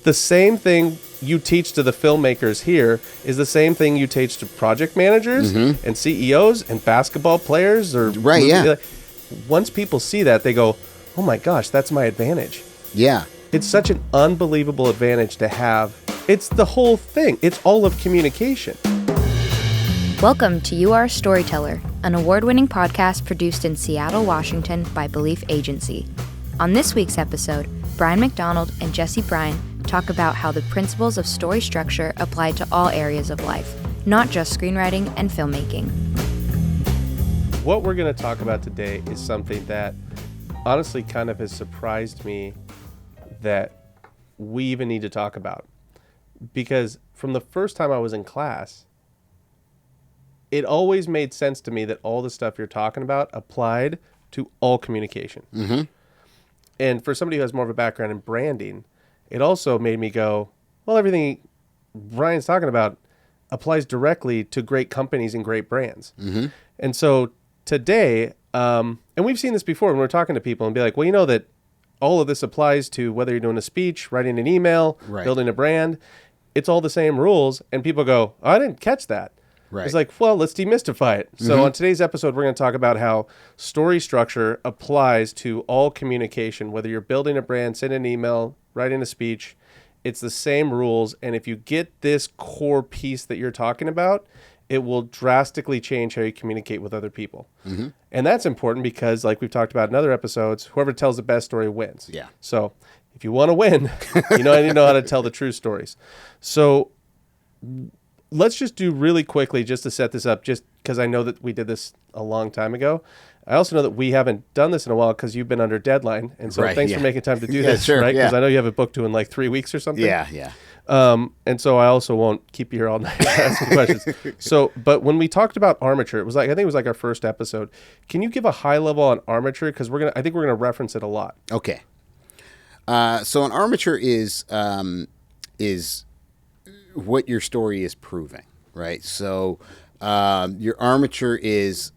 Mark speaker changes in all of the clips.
Speaker 1: The same thing you teach to the filmmakers here is the same thing you teach to project managers and CEOs and basketball players or once people see that, they go, "Oh my gosh, that's my advantage."
Speaker 2: Yeah.
Speaker 1: It's such an unbelievable advantage to have. It's the whole thing. It's all of communication.
Speaker 3: Welcome to You Are A Storyteller, an award-winning podcast produced in Seattle, Washington by Belief Agency. On this week's episode, Brian McDonald and Jesse Bryan talk about how the principles of story structure apply to all areas of life, not just screenwriting and filmmaking.
Speaker 1: What we're going to talk about today is something that honestly kind of has surprised me that we even need to talk about. Because from the first time I was in class, it always made sense to me that all the stuff you're talking about applied to all communication.
Speaker 2: Mm-hmm.
Speaker 1: And for somebody who has more of a background in branding, it also made me go, well, everything Brian's talking about applies directly to great companies and great brands.
Speaker 2: Mm-hmm.
Speaker 1: And so today, and we've seen this before when we're talking to people and be like, well, you know that all of this applies to whether you're doing a speech, writing an email, building a brand. It's all the same rules. And people go, oh, I didn't catch that.
Speaker 2: Right.
Speaker 1: It's like, well, let's demystify it. So on today's episode, we're going to talk about how story structure applies to all communication, whether you're building a brand, sending an email, writing a speech. It's the same rules. And if you get this core piece that you're talking about, it will drastically change how you communicate with other people. Mm-hmm. And that's important because, like we've talked about in other episodes, whoever tells the best story wins.
Speaker 2: Yeah.
Speaker 1: So if you want to win, you need to know how to tell the true stories. So let's just do really quickly, just to set this up, just because I know that we did this a long time ago. I also know that we haven't done this in a while because you've been under deadline. And so thanks for making time to do this,
Speaker 2: sure,
Speaker 1: right? Because
Speaker 2: yeah.
Speaker 1: I know you have a book due in like 3 weeks or something.
Speaker 2: Yeah.
Speaker 1: And so I also won't keep you here all night asking questions. So, but when we talked about armature, it was like, I think it was like our first episode. Can you give a high level on armature? Because I think we're going to reference it a lot.
Speaker 2: Okay. So an armature is what your story is proving, right? So your armature is,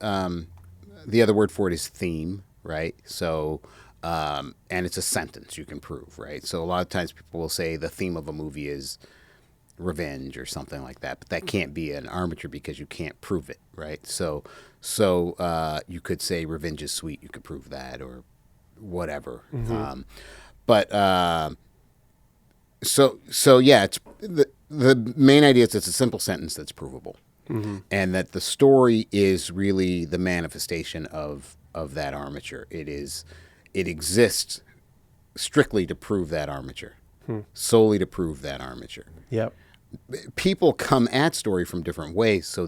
Speaker 2: the other word for it is theme, right? So, and it's a sentence you can prove, right? So a lot of times people will say the theme of a movie is revenge or something like that, but that can't be an armature because you can't prove it, right? So you could say revenge is sweet, you could prove that, or whatever. Mm-hmm. So yeah, it's the main idea is it's a simple sentence that's provable, and that the story is really the manifestation of that armature. It exists strictly to prove that armature, solely to prove that armature.
Speaker 1: Yep.
Speaker 2: People come at story from different ways. So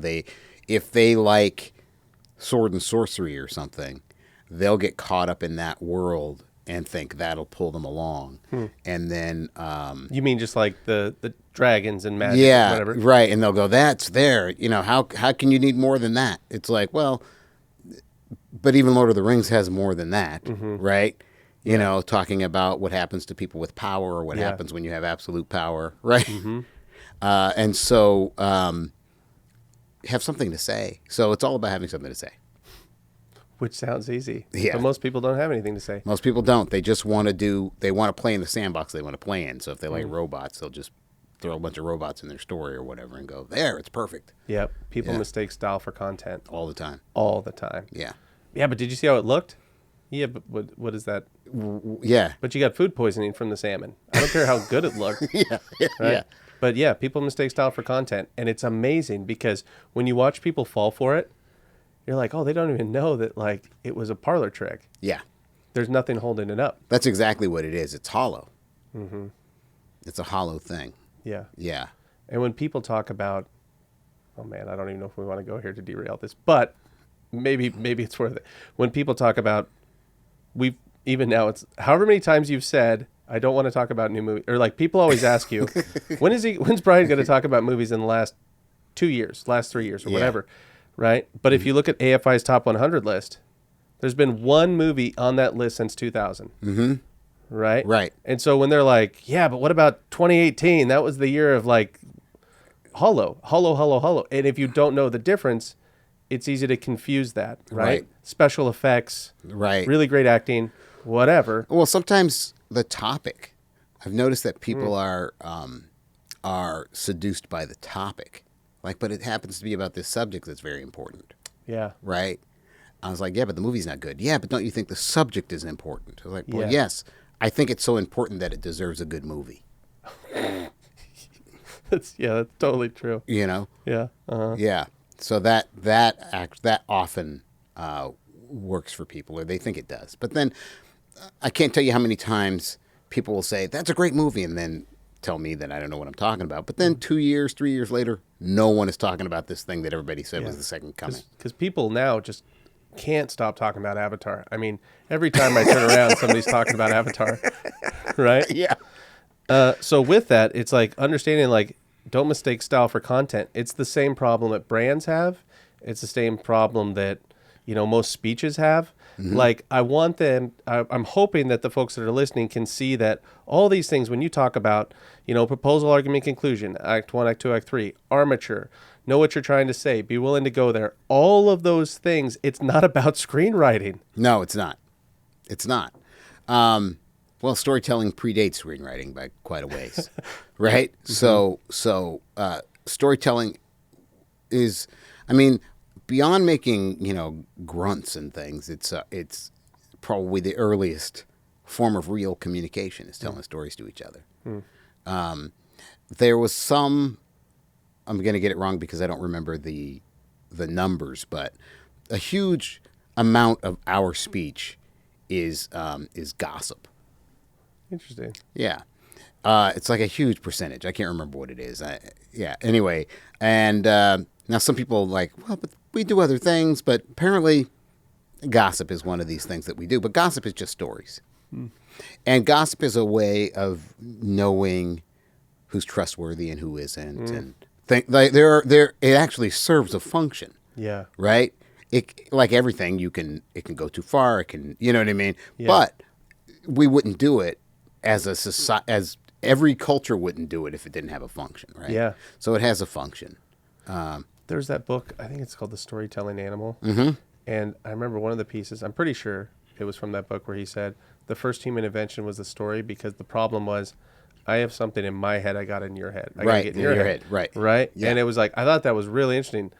Speaker 2: if they like sword and sorcery or something, they'll get caught up in that world and think that'll pull them along. And then
Speaker 1: You mean just like the dragons and magic,
Speaker 2: yeah,
Speaker 1: whatever?
Speaker 2: Right. And they'll go, that's there. How can you need more than that? It's like, well, but even Lord of the Rings has more than that, right? Talking about what happens to people with power or what happens when you have absolute power, right? And so have something to say. So it's all about having something to say.
Speaker 1: Which sounds easy.
Speaker 2: Yeah.
Speaker 1: But most people don't have anything to say.
Speaker 2: Most people don't. They just want to play in the sandbox they want to play in. So if they like robots, they'll just throw a bunch of robots in their story or whatever and go, there, it's perfect.
Speaker 1: Yep. People mistake style for content.
Speaker 2: All the time.
Speaker 1: All the time.
Speaker 2: Yeah.
Speaker 1: Yeah, but did you see how it looked? Yeah, but what is that?
Speaker 2: Yeah.
Speaker 1: But you got food poisoning from the salmon. I don't care how good it looked. Right?
Speaker 2: Yeah.
Speaker 1: But yeah, people mistake style for content. And it's amazing because when you watch people fall for it, you're like, oh, they don't even know that like it was a parlor trick.
Speaker 2: Yeah.
Speaker 1: There's nothing holding it up.
Speaker 2: That's exactly what it is. It's hollow. It's a hollow thing.
Speaker 1: Yeah.
Speaker 2: Yeah.
Speaker 1: And when people talk about, oh man, I don't even know if we want to go here to derail this, but maybe it's worth it. When people talk about, it's however many times you've said, I don't want to talk about new movies, or like people always ask you, when's Brian going to talk about movies in the last 2 years, last 3 years, or whatever, right? But if you look at AFI's top 100 list, there's been one movie on that list since 2000. Right?
Speaker 2: Right.
Speaker 1: And so when they're like, yeah, but what about 2018? That was the year of like hollow. And if you don't know the difference, it's easy to confuse that, right? Special effects,
Speaker 2: right?
Speaker 1: Really great acting, whatever.
Speaker 2: Well, sometimes the topic I've noticed that people are seduced by the topic, like, but it happens to be about this subject that's very important,
Speaker 1: Yeah.
Speaker 2: right? I was like, yeah, but the movie's not good. Yeah, but don't you think the subject is important? I was like, well,
Speaker 1: Yeah.
Speaker 2: yes, I think it's so important that it deserves a good movie.
Speaker 1: That's totally true.
Speaker 2: You know?
Speaker 1: Yeah. Uh-huh.
Speaker 2: Yeah. So that often works for people, or they think it does. But then I can't tell you how many times people will say, that's a great movie, and then tell me that I don't know what I'm talking about. But then 2 years, 3 years later, no one is talking about this thing that everybody said was the second coming.
Speaker 1: Because people now just can't stop talking about Avatar. I mean, every time I turn around, somebody's talking about Avatar, right?
Speaker 2: Yeah.
Speaker 1: So with that, it's like understanding, like, don't mistake style for content. It's the same problem that brands have. It's the same problem that, most speeches have. Like, I want them, I'm hoping that the folks that are listening can see that all these things, when you talk about, proposal, argument, conclusion, act 1, act 2, act 3, armature, know what you're trying to say, be willing to go there. All of those things, it's not about screenwriting.
Speaker 2: No, it's not. It's not. Well, storytelling predates screenwriting by quite a ways, right? So storytelling is, beyond making, grunts and things, it's probably the earliest form of real communication is telling stories to each other. There was some, I'm going to get it wrong because I don't remember the numbers, but a huge amount of our speech is gossip.
Speaker 1: Interesting.
Speaker 2: Yeah. It's like a huge percentage. I can't remember what it is. Anyway. And now some people are like, well, but we do other things. But apparently gossip is one of these things that we do. But gossip is just stories. And gossip is a way of knowing who's trustworthy and who isn't. And it actually serves a function.
Speaker 1: Yeah.
Speaker 2: Right? It, like everything, it can go too far. It can, you know what I mean?
Speaker 1: Yeah.
Speaker 2: But we wouldn't do it as a society, as every culture wouldn't do it if it didn't have a function, right?
Speaker 1: Yeah.
Speaker 2: So it has a function.
Speaker 1: There's that book, I think it's called The Storytelling Animal. Mm-hmm. And I remember one of the pieces, I'm pretty sure it was from that book, where he said the first human invention was the story, because the problem was, I have something in my head, I got in your head. I got to get in your head.
Speaker 2: Right.
Speaker 1: Right?
Speaker 2: Yeah.
Speaker 1: And it was like, I thought that was really interesting.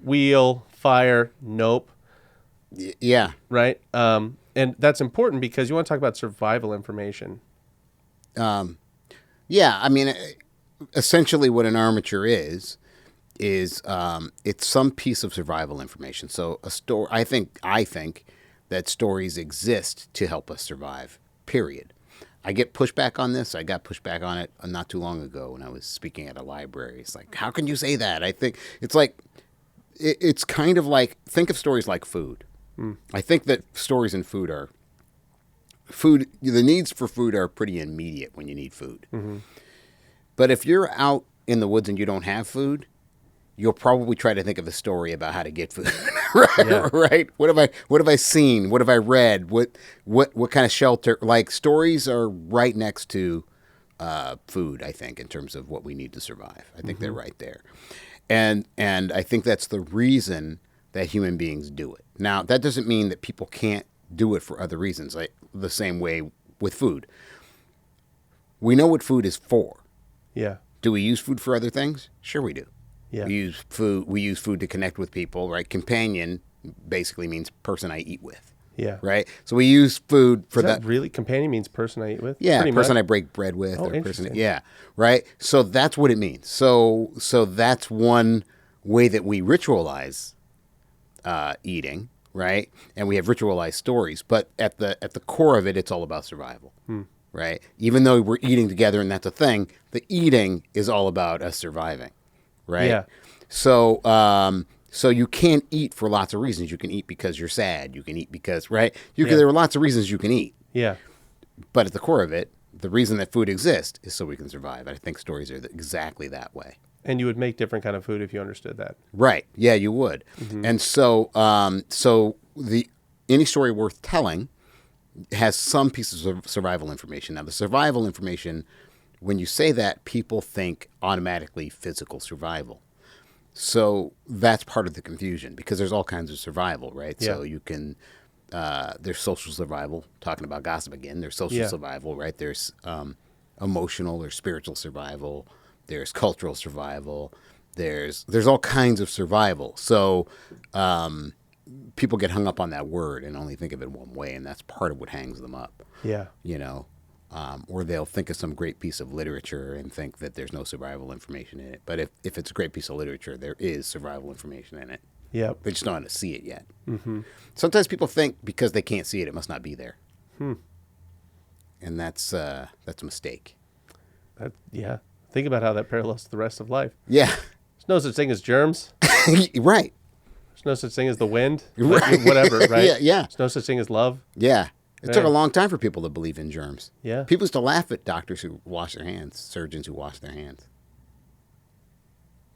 Speaker 1: Wheel, fire, nope.
Speaker 2: Yeah.
Speaker 1: Right? And that's important because you want to talk about survival information.
Speaker 2: Yeah. Essentially what an armature is it's some piece of survival information. So a story, I think that stories exist to help us survive, period. I get pushback on this. I got pushback on it not too long ago when I was speaking at a library. It's like, how can you say that? I think it's like, it's kind of like, think of stories like food. I think that stories and food, the needs for food are pretty immediate when you need food. Mm-hmm. But if you're out in the woods and you don't have food, you'll probably try to think of a story about how to get food. Right?
Speaker 1: Yeah.
Speaker 2: Right? What have I seen? What have I read? What kind of shelter? Like, stories are right next to food, I think, in terms of what we need to survive. I think they're right there. And I think that's the reason that human beings do it. Now, that doesn't mean that people can't do it for other reasons, like the same way with food. We know what food is for.
Speaker 1: Yeah.
Speaker 2: Do we use food for other things? Sure we do.
Speaker 1: Yeah.
Speaker 2: We use food to connect with people, right? Companion basically means person I eat with.
Speaker 1: Yeah.
Speaker 2: Right? So we use food for
Speaker 1: Is that really? Companion means person I eat with?
Speaker 2: Yeah,
Speaker 1: Pretty
Speaker 2: person
Speaker 1: much.
Speaker 2: I break bread with.
Speaker 1: Oh,
Speaker 2: or
Speaker 1: interesting.
Speaker 2: person, yeah, right? So that's what it means. So that's one way that we ritualize eating, right? And we have ritualized stories. But at the core of it, it's all about survival, right? Even though we're eating together and that's a thing, the eating is all about us surviving, right?
Speaker 1: Yeah.
Speaker 2: So you can't eat for lots of reasons. You can eat because you're sad. You can eat because, right? There are lots of reasons you can eat.
Speaker 1: Yeah.
Speaker 2: But at the core of it, the reason that food exists is so we can survive. I think stories are exactly that way.
Speaker 1: And you would make different kind of food if you understood that.
Speaker 2: Right. Yeah, you would. Mm-hmm. And so any story worth telling has some pieces of survival information. Now, the survival information, when you say that, people think automatically physical survival. So that's part of the confusion, because there's all kinds of survival, right?
Speaker 1: Yeah.
Speaker 2: So you can, there's social survival, talking about gossip again. There's social survival, right? There's emotional or spiritual survival. There's cultural survival. There's all kinds of survival. So people get hung up on that word and only think of it one way, and that's part of what hangs them up.
Speaker 1: Yeah.
Speaker 2: You know, or they'll think of some great piece of literature and think that there's no survival information in it. But if it's a great piece of literature, there is survival information in it.
Speaker 1: Yeah.
Speaker 2: They just don't know how to see it yet.
Speaker 1: Mm-hmm.
Speaker 2: Sometimes people think because they can't see it, it must not be there.
Speaker 1: Hmm.
Speaker 2: And that's a mistake.
Speaker 1: Yeah. Think about how that parallels to the rest of life.
Speaker 2: Yeah.
Speaker 1: There's no such thing as germs.
Speaker 2: Right.
Speaker 1: There's no such thing as the wind.
Speaker 2: Right.
Speaker 1: Whatever, right?
Speaker 2: Yeah.
Speaker 1: There's no such thing as love.
Speaker 2: Yeah. It
Speaker 1: Right.
Speaker 2: took a long time for people to believe in germs.
Speaker 1: Yeah.
Speaker 2: People used to laugh at doctors who wash their hands, surgeons who wash their hands.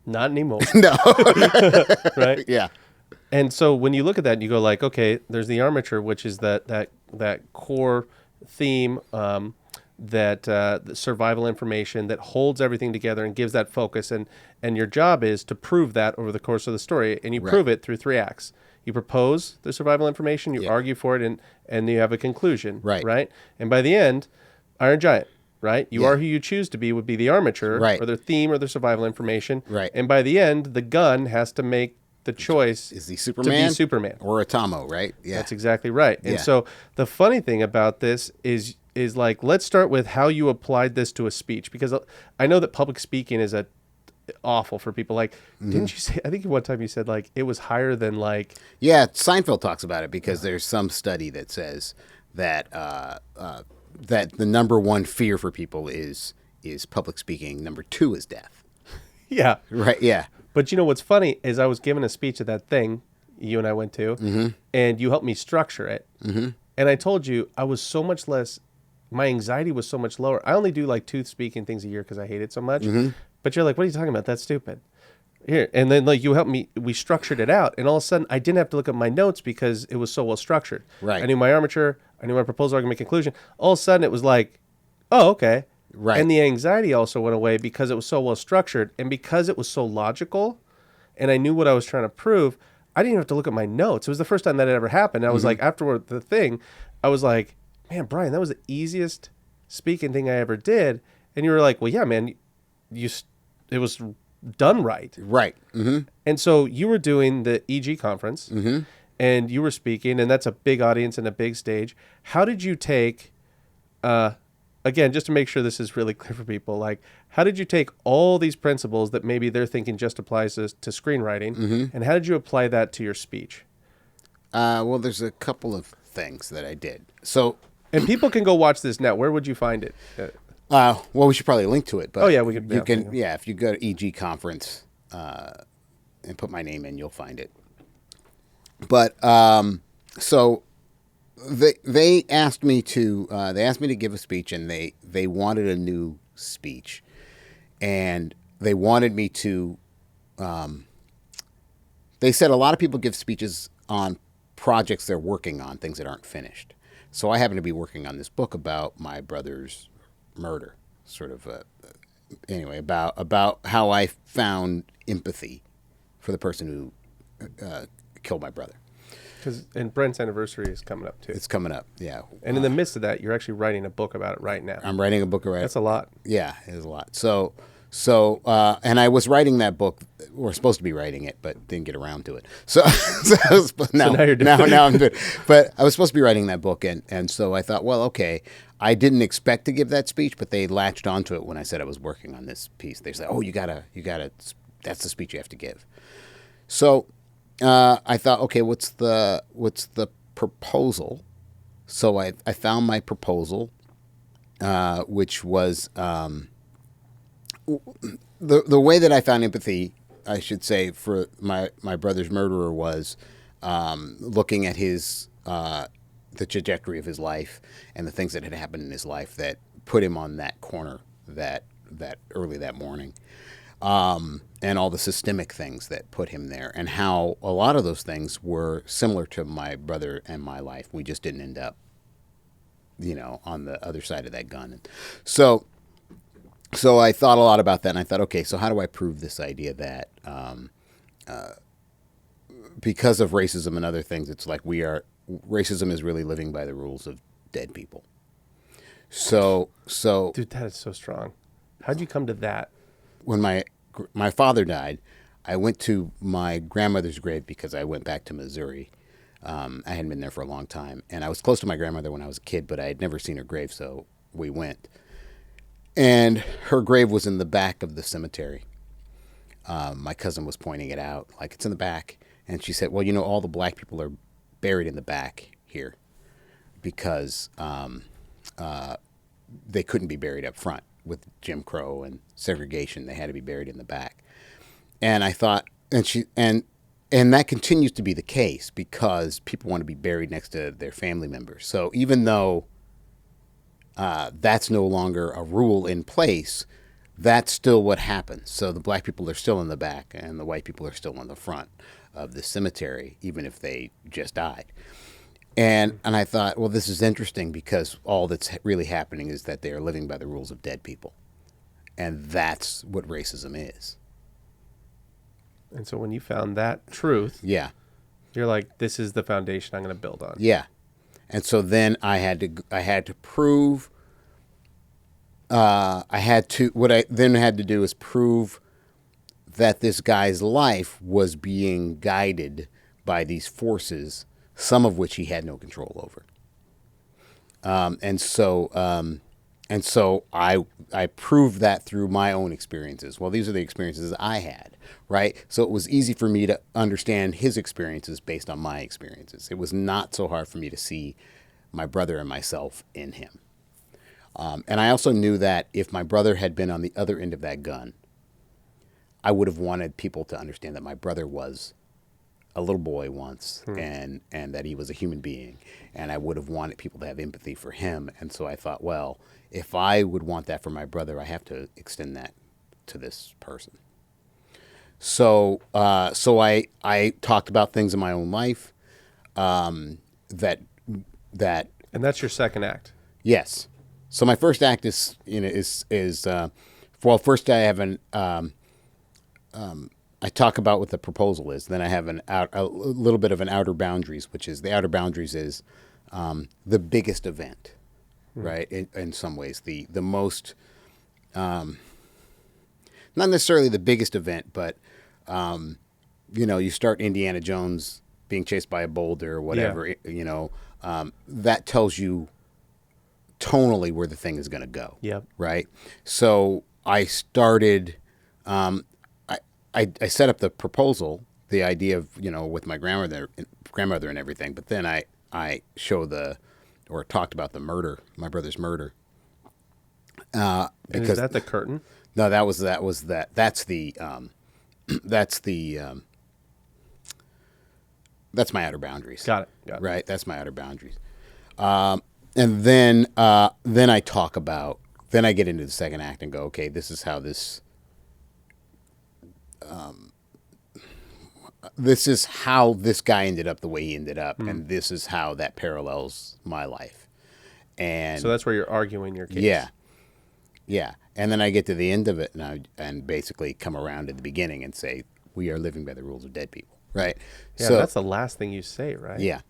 Speaker 1: Not anymore.
Speaker 2: No.
Speaker 1: Right?
Speaker 2: Yeah.
Speaker 1: And so when you look at that and you go like, okay, there's the armature, which is that core theme, the survival information that holds everything together and gives that focus. And your job is to prove that over the course of the story. And you
Speaker 2: Right.
Speaker 1: prove it through 3 acts. You propose the survival information, you
Speaker 2: Yeah.
Speaker 1: argue for it, and you have a conclusion.
Speaker 2: Right.
Speaker 1: Right? And by the end, Iron Giant, right? You
Speaker 2: Yeah.
Speaker 1: are who you choose to be would be the armature,
Speaker 2: Right.
Speaker 1: or their theme or their survival information.
Speaker 2: Right.
Speaker 1: And by the end, the gun has to make the choice
Speaker 2: Is he
Speaker 1: to
Speaker 2: Superman?
Speaker 1: be Superman.
Speaker 2: Or Atomo, right? Yeah.
Speaker 1: That's exactly right. And
Speaker 2: Yeah.
Speaker 1: so the funny thing about this is like, let's start with how you applied this to a speech, because I know that public speaking is awful for people. Like, didn't you say, I think one time you said like it was higher than like,
Speaker 2: Yeah, Seinfeld talks about it because there's some study that says that that the number one fear for people is public speaking. Number 2 is death.
Speaker 1: yeah.
Speaker 2: Right? Yeah.
Speaker 1: But you know what's funny is I was given a speech at that thing you and I went to, and you helped me structure it. And I told you I was so much less, my anxiety was so much lower. I only do like 2 speaking things a year because I hate it so much. But you're like, what are you talking about? That's stupid. Here. And then like you helped me, we structured it out. And all of a sudden I didn't have to look at my notes because it was so well structured.
Speaker 2: Right.
Speaker 1: I knew my armature, I knew my proposal, argument, conclusion. All of a sudden it was like, oh, okay.
Speaker 2: Right.
Speaker 1: And the anxiety also went away because it was so well structured and because it was so logical and I knew what I was trying to prove. I didn't even have to look at my notes. It was the first time that it ever happened. I was like, afterward the thing, I was like, man, Brian, that was the easiest speaking thing I ever did. And you were like, well, yeah, man, it was done right.
Speaker 2: Right.
Speaker 1: And so you were doing the EG conference and you were speaking, and that's a big audience and a big stage. How did you take, again, just to make sure this is really clear for people, like, how did you take all these principles that maybe they're thinking just applies to screenwriting, and how did you apply that to your speech?
Speaker 2: Well, there's a couple of things that I did. So,
Speaker 1: And people can go watch this now. Where would you find it?
Speaker 2: well, we should probably link to it. But
Speaker 1: Oh, yeah, we could-
Speaker 2: You
Speaker 1: yeah,
Speaker 2: can,
Speaker 1: yeah.
Speaker 2: yeah. If you go to EG conference and put my name in, you'll find it. But so they asked me to give a speech, and they wanted a new speech, and they wanted me to. They said a lot of people give speeches on projects they're working on, things that aren't finished. So I happen to be working on this book about my brother's murder, sort of. Anyway, about how I found empathy for the person who killed my brother.
Speaker 1: And Brent's anniversary is coming up, too.
Speaker 2: It's coming up, yeah.
Speaker 1: And in the midst of that, you're actually writing a book about it right now.
Speaker 2: I'm writing a book about it.
Speaker 1: That's a lot.
Speaker 2: Yeah, it is a lot. So, and I was writing that book, or supposed to be writing it, but didn't get around to it. So now
Speaker 1: you're doing it.
Speaker 2: now I'm doing it. But I was supposed to be writing that book, and so I thought, well, okay, I didn't expect to give that speech, but they latched onto it when I said I was working on this piece. They said, oh, you gotta, that's the speech you have to give. So I thought, okay, what's the proposal? So I found my proposal, which was the way that I found empathy, I should say, for my brother's murderer was looking at his the trajectory of his life and the things that had happened in his life that put him on that corner that early that morning. And all the systemic things that put him there, and how a lot of those things were similar to my brother and my life. We just didn't end up, on the other side of that gun. So I thought a lot about that, and I thought, okay, so how do I prove this idea that because of racism and other things, it's like racism is really living by the rules of dead people. So
Speaker 1: Dude, that is so strong. How'd you come to that?
Speaker 2: when my father died, I went to my grandmother's grave because I went back to Missouri. I hadn't been there for a long time, and I was close to my grandmother when I was a kid, but I had never seen her grave, so we went. And her grave was in the back of the cemetery. My cousin was pointing it out, like, it's in the back. And she said, well, you know, all the black people are buried in the back here because they couldn't be buried up front with Jim Crow and segregation. They had to be buried in the back. And I thought, and that continues to be the case because people want to be buried next to their family members. So even though that's no longer a rule in place, that's still what happens. So the black people are still in the back and the white people are still in the front of the cemetery, even if they just died. And I thought, well, this is interesting because all that's really happening is that they are living by the rules of dead people. And that's what racism is.
Speaker 1: And so when you found that truth,
Speaker 2: Yeah.
Speaker 1: you're like, this is the foundation I'm going to build on.
Speaker 2: Yeah. And so then I had to prove, what I then had to do is prove that this guy's life was being guided by these forces, some of which he had no control over. And so I proved that through my own experiences. Well, these are the experiences I had, right? So it was easy for me to understand his experiences based on my experiences. It was not so hard for me to see my brother and myself in him. And I also knew that if my brother had been on the other end of that gun, I would have wanted people to understand that my brother was a little boy once and that he was a human being. And I would have wanted people to have empathy for him. And so I thought, well, if I would want that for my brother, I have to extend that to this person. So I talked about things in my own life that
Speaker 1: And that's your second act.
Speaker 2: yes. So my first act is well, first I have I talk about what the proposal is. Then I have a little bit of an outer boundaries, which is the outer boundaries is the biggest event, right? In some ways, the most, not necessarily the biggest event, but you start Indiana Jones being chased by a boulder or whatever, that tells you tonally where the thing is going to go.
Speaker 1: Yep.
Speaker 2: Right. So I started. I set up the proposal, the idea of with my grandmother and everything. But then I talked about the murder, my brother's murder.
Speaker 1: And
Speaker 2: Because
Speaker 1: is that the curtain?
Speaker 2: no, that's my outer boundaries.
Speaker 1: Got it.
Speaker 2: Right. That's my outer boundaries. And then I talk about. Then I get into the second act and go, okay, this is how this. This is how this guy ended up the way he ended up, and this is how that parallels my life. And
Speaker 1: So that's where you're arguing your case.
Speaker 2: yeah. And then I get to the end of it, and basically come around at the beginning and say we are living by the rules of dead people, right?
Speaker 1: Yeah,
Speaker 2: So
Speaker 1: that's the last thing you say, right?
Speaker 2: yeah.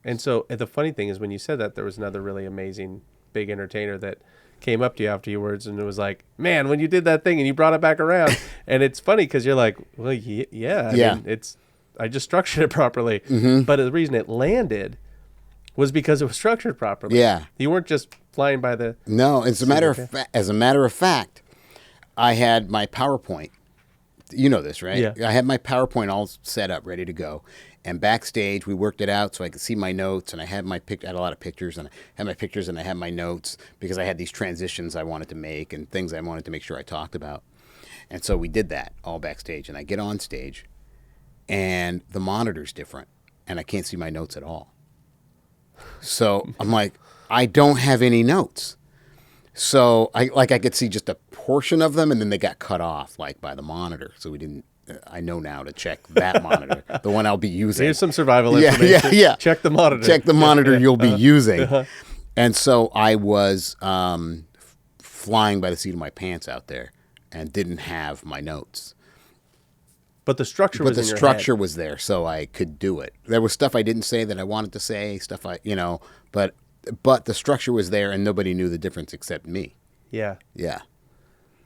Speaker 1: And so the funny thing is when you said that, there was another really amazing big entertainer that came up to you afterwards and it was like, man, when you did that thing and you brought it back around. And it's funny because you're like, well, yeah. I mean, I just structured it properly.
Speaker 2: Mm-hmm.
Speaker 1: But the reason it landed was because it was structured properly.
Speaker 2: Yeah.
Speaker 1: You weren't just flying by the...
Speaker 2: No, as a matter of fact, I had my PowerPoint. You know this, right?
Speaker 1: Yeah.
Speaker 2: I had my PowerPoint all set up, ready to go. And backstage, we worked it out so I could see my notes. And I had I had a lot of pictures, and I had my pictures, and I had my notes because I had these transitions I wanted to make and things I wanted to make sure I talked about. And so we did that all backstage. And I get on stage, and the monitor's different, and I can't see my notes at all. So I'm like, I don't have any notes. So I could see just a portion of them, and then they got cut off by the monitor. So we didn't. I know now to check that monitor, the one I'll be using.
Speaker 1: Here's some survival information.
Speaker 2: Yeah.
Speaker 1: Check the monitor.
Speaker 2: Check the monitor you'll be using. And so I was flying by the seat of my pants out there and didn't have my notes.
Speaker 1: But the structure was in your head.
Speaker 2: But the structure was there, so I could do it. There was stuff I didn't say that I wanted to say, stuff but but the structure was there and nobody knew the difference except me.
Speaker 1: Yeah.
Speaker 2: Yeah.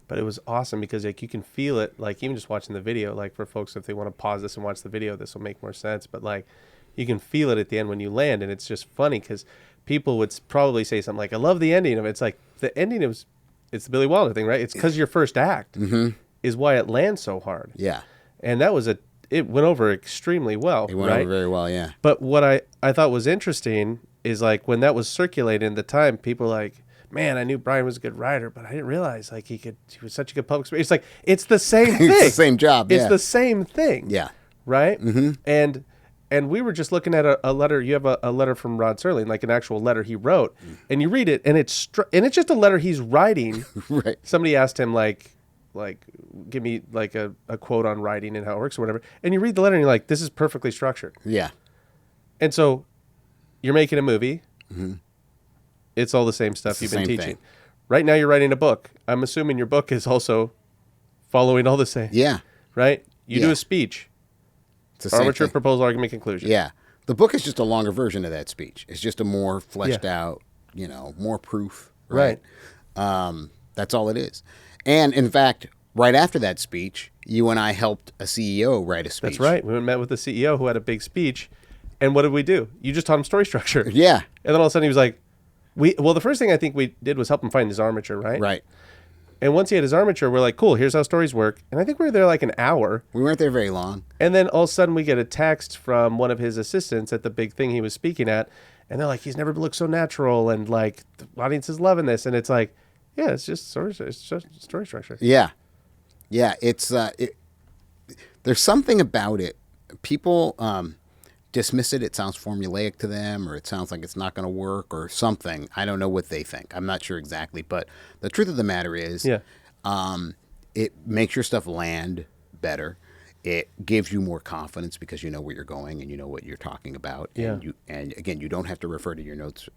Speaker 1: But it was awesome because like you can feel it, like even just watching the video, like for folks, if they want to pause this and watch the video, this will make more sense. But like you can feel it at the end when you land. And it's just funny because people would probably say something like, I love the ending of it. It's like the ending it's the Billy Wilder thing, right? It's because your first act is why it lands so hard.
Speaker 2: Yeah.
Speaker 1: And it went over extremely well.
Speaker 2: It went over very well, yeah.
Speaker 1: But what I thought was interesting is like when that was circulating at the time, people were like, man, I knew Brian was a good writer, but I didn't realize like he was such a good public speaker. It's like, it's the same thing.
Speaker 2: It's the same job,
Speaker 1: It's the same thing.
Speaker 2: Yeah.
Speaker 1: Right? Mm-hmm. And we were just looking at a letter. You have a letter from Rod Serling, like an actual letter he wrote, and you read it, and it's just a letter he's writing.
Speaker 2: Right.
Speaker 1: Somebody asked him like give me like a quote on writing and how it works or whatever, and you read the letter and you're like, this is perfectly structured.
Speaker 2: Yeah.
Speaker 1: And so you're making a movie. Mm-hmm. It's all the same stuff
Speaker 2: It's
Speaker 1: you've
Speaker 2: the
Speaker 1: been
Speaker 2: same
Speaker 1: teaching.
Speaker 2: thing.
Speaker 1: Right now you're writing a book. I'm assuming your book is also following all the same.
Speaker 2: Yeah.
Speaker 1: Right? You do
Speaker 2: Yeah.
Speaker 1: a speech.
Speaker 2: It's the same
Speaker 1: Armature,
Speaker 2: thing.
Speaker 1: proposal, argument, conclusion.
Speaker 2: Yeah. The book is just a longer version of that speech. It's just a more fleshed out, more proof. Right. That's all it is. And in fact, right after that speech, you and I helped a CEO write a speech.
Speaker 1: That's right. We went and met with the CEO who had a big speech. And what did we do? You just taught him story structure.
Speaker 2: Yeah.
Speaker 1: And then all of a sudden he was like, the first thing I think we did was help him find his armature, right?
Speaker 2: Right.
Speaker 1: And once he had his armature, we're like, cool, here's how stories work. And I think we were there like an hour.
Speaker 2: We weren't there very long.
Speaker 1: And then all of a sudden we get a text from one of his assistants at the big thing he was speaking at. And they're like, he's never looked so natural. And like, the audience is loving this. And it's like, yeah, it's just story structure.
Speaker 2: Yeah. Yeah. It's, there's something about it. People dismiss it. It sounds formulaic to them, or it sounds like it's not going to work or something. I don't know what they think. I'm not sure exactly. But the truth of the matter is, it makes your stuff land better. It gives you more confidence because you know where you're going and you know what you're talking about.
Speaker 1: Yeah.
Speaker 2: And again, you don't have to refer to your notes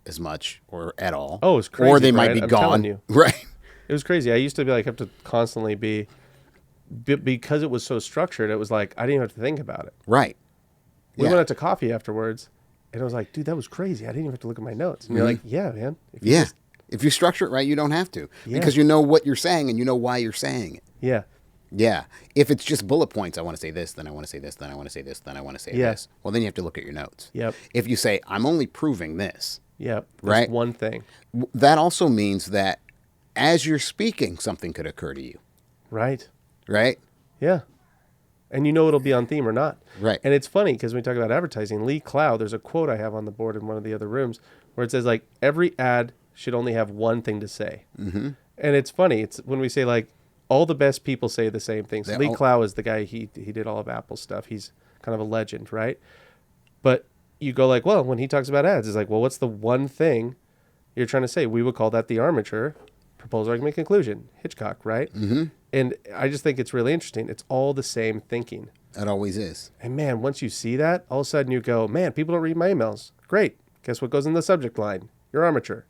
Speaker 2: as much or at all.
Speaker 1: Oh, it's crazy,
Speaker 2: or they
Speaker 1: Brian.
Speaker 2: might be
Speaker 1: I'm
Speaker 2: gone.
Speaker 1: telling you.
Speaker 2: Right.
Speaker 1: It was crazy. I used to be like, have to constantly because it was so structured. It was like, I didn't even have to think about it.
Speaker 2: Right.
Speaker 1: We
Speaker 2: Yeah.
Speaker 1: went out to coffee afterwards, and I was like, dude, that was crazy. I didn't even have to look at my notes. And you're like, yeah, man.
Speaker 2: If you structure it right, you don't have to.
Speaker 1: Yeah.
Speaker 2: Because you know what you're saying and you know why you're saying it.
Speaker 1: Yeah.
Speaker 2: Yeah. If it's just bullet points, I want to say this, then I want to say this, then I want to say this, then I want to say
Speaker 1: Yeah.
Speaker 2: this. Well, then you have to look at your notes.
Speaker 1: Yep.
Speaker 2: If you say, I'm only proving this,
Speaker 1: Yep.
Speaker 2: Right.
Speaker 1: That's one thing.
Speaker 2: that also means that as you're speaking, something could occur to you.
Speaker 1: Right.
Speaker 2: Right?
Speaker 1: Yeah. And you know it'll be on theme or not.
Speaker 2: Right.
Speaker 1: And it's funny because when we talk about advertising, Lee Clow, there's a quote I have on the board in one of the other rooms where it says like every ad should only have one thing to say. Mm-hmm. And it's funny. It's when we say like all the best people say the same things. So Lee Clow is the guy, he did all of Apple stuff. He's kind of a legend, right? But you go like, well, when he talks about ads, it's like, well, what's the one thing you're trying to say? We would call that the armature, proposal, argument, conclusion, Hitchcock, right? Mm-hmm. And I just think it's really interesting. It's all the same thinking.
Speaker 2: It always is.
Speaker 1: And man, once you see that, all of a sudden you go, man, people don't read my emails. Great. Guess what goes in the subject line? Your armature.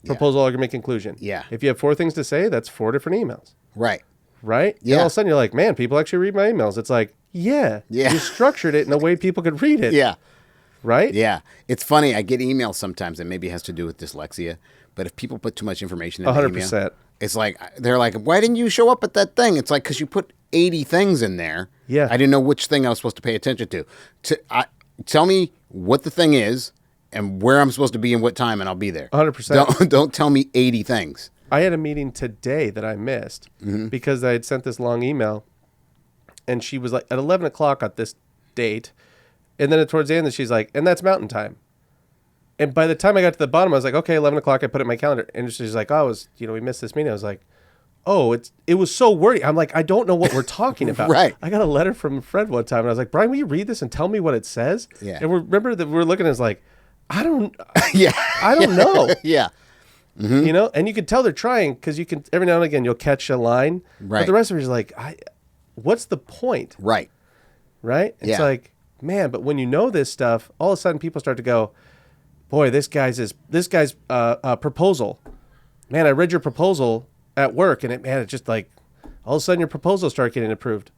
Speaker 1: Proposal, argument, conclusion.
Speaker 2: Yeah.
Speaker 1: If you have 4 things to say, that's 4 different emails.
Speaker 2: Right.
Speaker 1: Right?
Speaker 2: Yeah.
Speaker 1: And all of a sudden you're like, man, people actually read my emails. It's like, yeah.
Speaker 2: Yeah.
Speaker 1: You structured it in a way people could read it.
Speaker 2: Yeah.
Speaker 1: Right?
Speaker 2: Yeah. It's funny. I get emails sometimes, and maybe it has to do with dyslexia. But if people put too much information in the
Speaker 1: 100%.
Speaker 2: email, it's like, they're like, why didn't you show up at that thing? It's like, because you put 80 things in there.
Speaker 1: Yeah.
Speaker 2: I didn't know which thing I was supposed to pay attention to. Tell me what the thing is and where I'm supposed to be and what time, and I'll be there.
Speaker 1: 100%.
Speaker 2: Don't tell me 80 things.
Speaker 1: I had a meeting today that I missed because I had sent this long email, and she was like, at 11 o'clock at this date, and then towards the end, she's like, and that's mountain time. And by the time I got to the bottom, I was like, okay, 11 o'clock, I put it in my calendar. And she's like, oh, we missed this meeting. I was like, oh, it was so wordy. I'm like, I don't know what we're talking about.
Speaker 2: Right.
Speaker 1: I got a letter from a friend one time, and I was like, Brian, will you read this and tell me what it says?
Speaker 2: Yeah.
Speaker 1: And remember that we're looking at it, like, I don't
Speaker 2: Yeah.
Speaker 1: know.
Speaker 2: Yeah. Mm-hmm.
Speaker 1: You know, and you can tell they're trying because you can every now and again you'll catch a line,
Speaker 2: Right.
Speaker 1: But the rest of it is like, what's the point,
Speaker 2: Right.
Speaker 1: right? It's
Speaker 2: Yeah.
Speaker 1: like, man, but when you know this stuff, all of a sudden people start to go, boy, this guy's proposal, man, I read your proposal at work, and it just like, all of a sudden your proposal started getting approved.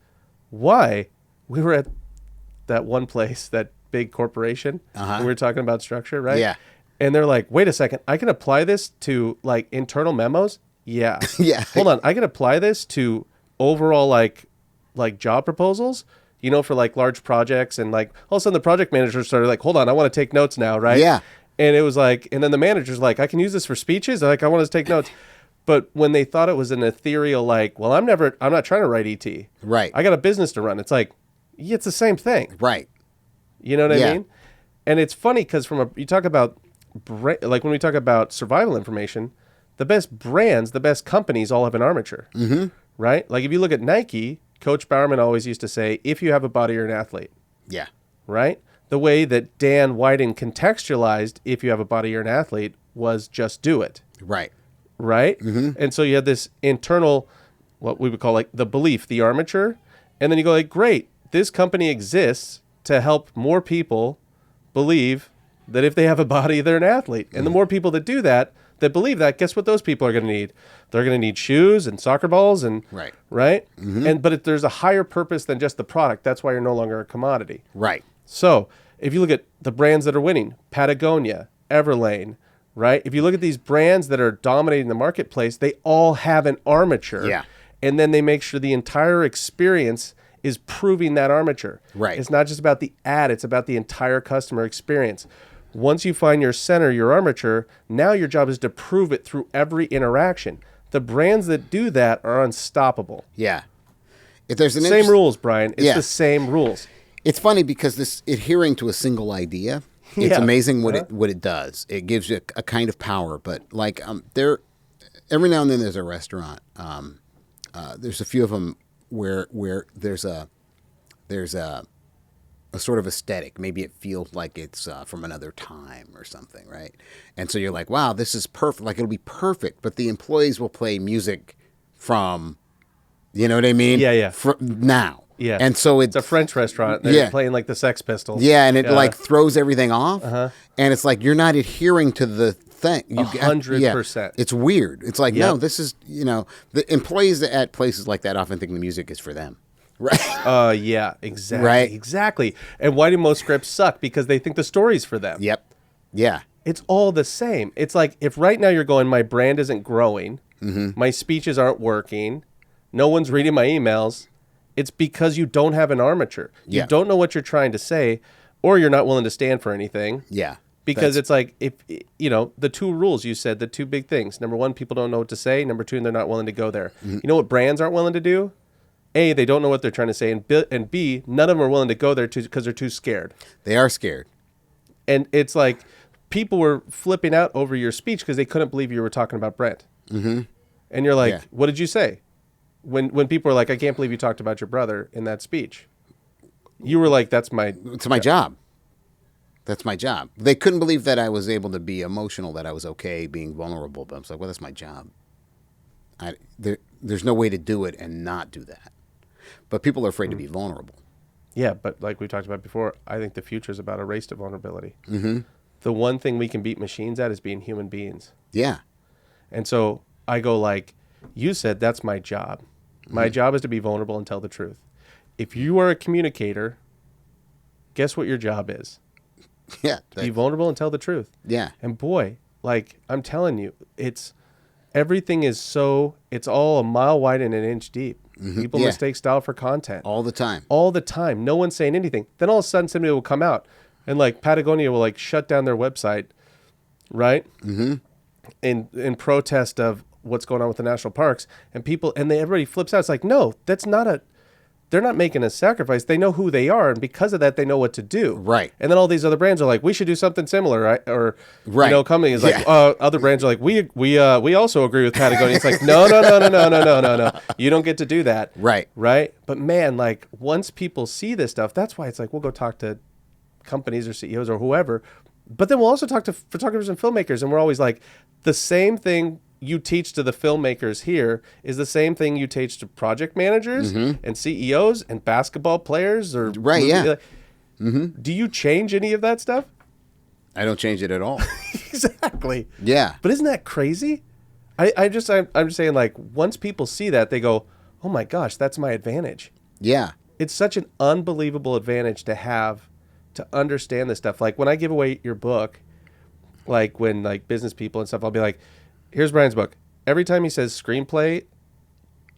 Speaker 1: Why? We were at that one place, that big corporation, and we were talking about structure, right?
Speaker 2: Yeah.
Speaker 1: And they're like, wait a second, I can apply this to like internal memos? Yeah.
Speaker 2: Yeah.
Speaker 1: Hold on, I can apply this to overall like job proposals, for like large projects, and like all of a sudden the project manager started like, hold on, I want to take notes now, right?
Speaker 2: Yeah.
Speaker 1: And it was like, and then the manager's like, I can use this for speeches. Like, I want to take notes. But when they thought it was an ethereal, like, well, I'm not trying to write ET.
Speaker 2: Right.
Speaker 1: I got a business to run. It's like, yeah, it's the same thing.
Speaker 2: Right.
Speaker 1: You know what
Speaker 2: Yeah.
Speaker 1: I mean? And it's funny because you talk about, like when we talk about survival information, the best brands, the best companies all have an armature, right? Like if you look at Nike, Coach Bowerman always used to say, if you have a body, you're an athlete,
Speaker 2: Yeah.
Speaker 1: right? The way that Dan Whiting contextualized, if you have a body, you're an athlete, was just do it,
Speaker 2: Right.
Speaker 1: right? And so you have this internal, what we would call like the belief, the armature, and then you go like, great, this company exists to help more people believe that if they have a body, they're an athlete. And the more people that do that believe that, guess what those people are going to need? They're going to need shoes and soccer balls and
Speaker 2: Right.
Speaker 1: right? But there's a higher purpose than just the product. That's why you're no longer a commodity.
Speaker 2: Right.
Speaker 1: So if you look at the brands that are winning, Patagonia, Everlane, right? If you look at these brands that are dominating the marketplace, they all have an armature.
Speaker 2: Yeah.
Speaker 1: And then they make sure the entire experience is proving that armature.
Speaker 2: Right.
Speaker 1: It's not just about the ad, it's about the entire customer experience. Once you find your center, your armature, now your job is to prove it through every interaction. The brands that do that are unstoppable.
Speaker 2: Yeah. If there's an
Speaker 1: Same rules, Brian. It's
Speaker 2: Yeah.
Speaker 1: the same rules.
Speaker 2: It's funny because this adhering to a single idea, it's
Speaker 1: Yeah.
Speaker 2: amazing what it does. It gives you a kind of power. But like there, every now and then there's a restaurant. There's a few of them where there's a sort of aesthetic. Maybe it feels like it's from another time or something, right? And so you're like, wow, this is perfect. Like it'll be perfect. But the employees will play music from, you know what I mean?
Speaker 1: Yeah, yeah.
Speaker 2: From now.
Speaker 1: Yeah.
Speaker 2: And so
Speaker 1: It's a French restaurant. They're
Speaker 2: Yeah.
Speaker 1: playing like the Sex Pistols.
Speaker 2: yeah, and it like throws everything off. And it's like you're not adhering to the thing.
Speaker 1: 100%.
Speaker 2: It's weird. It's like, no,
Speaker 1: Yep.
Speaker 2: this is, the employees at places like that often think the music is for them. Right.
Speaker 1: Yeah, exactly.
Speaker 2: Right.
Speaker 1: Exactly. And why do most scripts suck? Because they think the story's for them.
Speaker 2: Yep. Yeah.
Speaker 1: It's all the same. It's like if right now you're going, my brand isn't growing, my speeches aren't working, no one's reading my emails, it's because you don't have an armature. You
Speaker 2: Yeah.
Speaker 1: don't know what you're trying to say, or you're not willing to stand for anything.
Speaker 2: Yeah.
Speaker 1: Because it's like, if the two rules you said, the two big things. Number one, people don't know what to say. Number two, they're not willing to go there. You know what brands aren't willing to do? A, they don't know what they're trying to say. And B, none of them are willing to go there because they're too scared.
Speaker 2: They are scared.
Speaker 1: And it's like people were flipping out over your speech because they couldn't believe you were talking about Brent. And you're like,
Speaker 2: Yeah.
Speaker 1: what did you say? When people were like, I can't believe you talked about your brother in that speech. You were like,
Speaker 2: It's my job. That's my job. They couldn't believe that I was able to be emotional, that I was okay being vulnerable. But I was like, well, that's my job. There's no way to do it and not do that. But people are afraid to be vulnerable.
Speaker 1: Yeah, but like we talked about before, I think the future is about a race to vulnerability. The one thing we can beat machines at is being human beings.
Speaker 2: Yeah.
Speaker 1: And so I go like, you said that's my job. My job is to be vulnerable and tell the truth. If you are a communicator, guess what your job is?
Speaker 2: Yeah.
Speaker 1: Be vulnerable and tell the truth.
Speaker 2: Yeah.
Speaker 1: And boy, like I'm telling you, everything is it's all a mile wide and an inch deep. People
Speaker 2: Yeah.
Speaker 1: mistake style for content.
Speaker 2: All the time.
Speaker 1: All the time. No one's saying anything. Then all of a sudden somebody will come out and like Patagonia will like shut down their website, right? In protest of what's going on with the national parks, and everybody flips out. It's like, no, they're not making a sacrifice. They know who they are, and because of that, they know what to do.
Speaker 2: Right.
Speaker 1: And then all these other brands are like, we should do something similar, right? Or
Speaker 2: Right.
Speaker 1: company is like,
Speaker 2: Yeah.
Speaker 1: other brands are like, we also agree with Patagonia. It's like, no. You don't get to do that.
Speaker 2: Right.
Speaker 1: Right. But man, like once people see this stuff, that's why it's like we'll go talk to companies or CEOs or whoever, but then we'll also talk to photographers and filmmakers, and we're always like, the same thing you teach to the filmmakers here is the same thing you teach to project managers and CEOs and basketball players or
Speaker 2: Right, yeah.
Speaker 1: Do you change any of that stuff?
Speaker 2: I don't change it at all.
Speaker 1: Exactly.
Speaker 2: Yeah.
Speaker 1: But isn't that crazy? I'm just saying, like, once people see that, they go, oh my gosh, that's my advantage.
Speaker 2: Yeah.
Speaker 1: It's such an unbelievable advantage to have to understand this stuff. Like when I give away your book, like when like business people and stuff, I'll be like, here's Brian's book. Every time he says screenplay,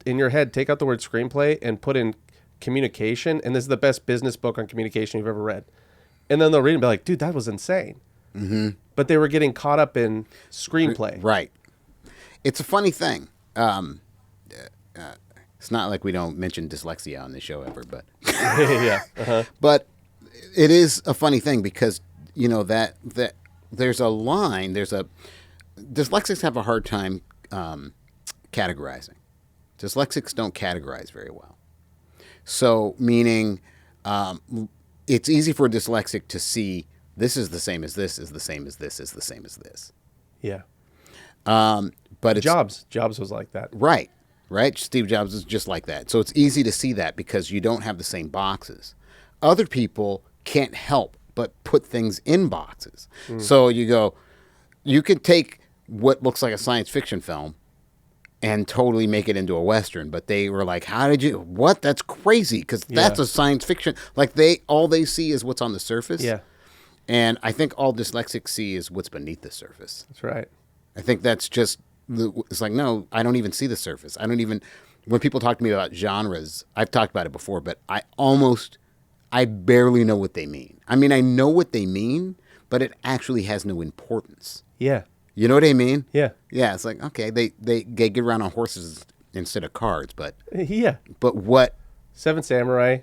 Speaker 1: in your head, take out the word screenplay and put in communication. And this is the best business book on communication you've ever read. And then they'll read it and be like, dude, that was insane. Mm-hmm. But they were getting caught up in screenplay.
Speaker 2: Right. It's a funny thing. It's not like we don't mention dyslexia on the show ever, but
Speaker 1: Yeah. Uh-huh.
Speaker 2: but it is a funny thing because that there's a line. Dyslexics have a hard time categorizing. Dyslexics don't categorize very well. So meaning it's easy for a dyslexic to see this is the same as this is the same as this is the same as this.
Speaker 1: Yeah.
Speaker 2: But it's
Speaker 1: Jobs was like that.
Speaker 2: right. Steve Jobs is just like that. So it's easy to see that because you don't have the same boxes. Other people can't help but put things in boxes. So you could take what looks like a science fiction film and totally make it into a Western, but they were like, what? That's crazy, because that's a science fiction. Like, all they see is what's on the surface.
Speaker 1: Yeah.
Speaker 2: And I think all dyslexics see is what's beneath the surface.
Speaker 1: That's right.
Speaker 2: I think that's just, it's like, no, I don't even see the surface. When people talk to me about genres, I've talked about it before, but I barely know what they mean. I mean, I know what they mean, but it actually has no importance.
Speaker 1: Yeah.
Speaker 2: You know what I mean?
Speaker 1: Yeah.
Speaker 2: Yeah, it's like, okay, they get around on horses instead of cards, but
Speaker 1: Yeah.
Speaker 2: but what?
Speaker 1: Seven Samurai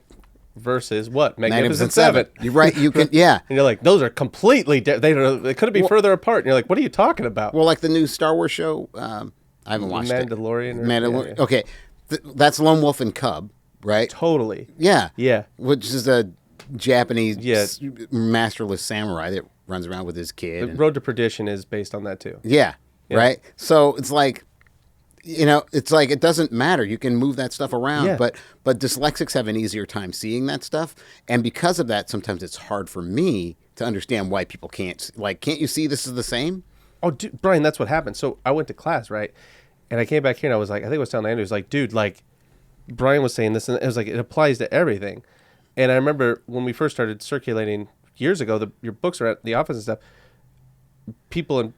Speaker 1: versus what?
Speaker 2: Magnificent Seven. You're right. You can, yeah.
Speaker 1: And you're like, those are completely they couldn't be further apart. And you're like, what are you talking about?
Speaker 2: Well, like the new Star Wars show, I haven't watched
Speaker 1: Mandalorian.
Speaker 2: it. Mandalorian. Okay, that's Lone Wolf and Cub, right?
Speaker 1: Totally.
Speaker 2: Yeah.
Speaker 1: Yeah.
Speaker 2: Which is a Japanese masterless samurai that runs around with his kid.
Speaker 1: The Road to Perdition is based on that too.
Speaker 2: Yeah. Right? So it's like, it doesn't matter. You can move that stuff around, but dyslexics have an easier time seeing that stuff. And because of that, sometimes it's hard for me to understand why people can't you see this is the same?
Speaker 1: Oh, dude, Brian, that's what happened. So I went to class, right? And I came back here and I was like, I think I was telling Andrew, I was like, dude, like, Brian was saying this, and it was like, it applies to everything. And I remember when we first started circulating years ago, your books are at the office and stuff, people in,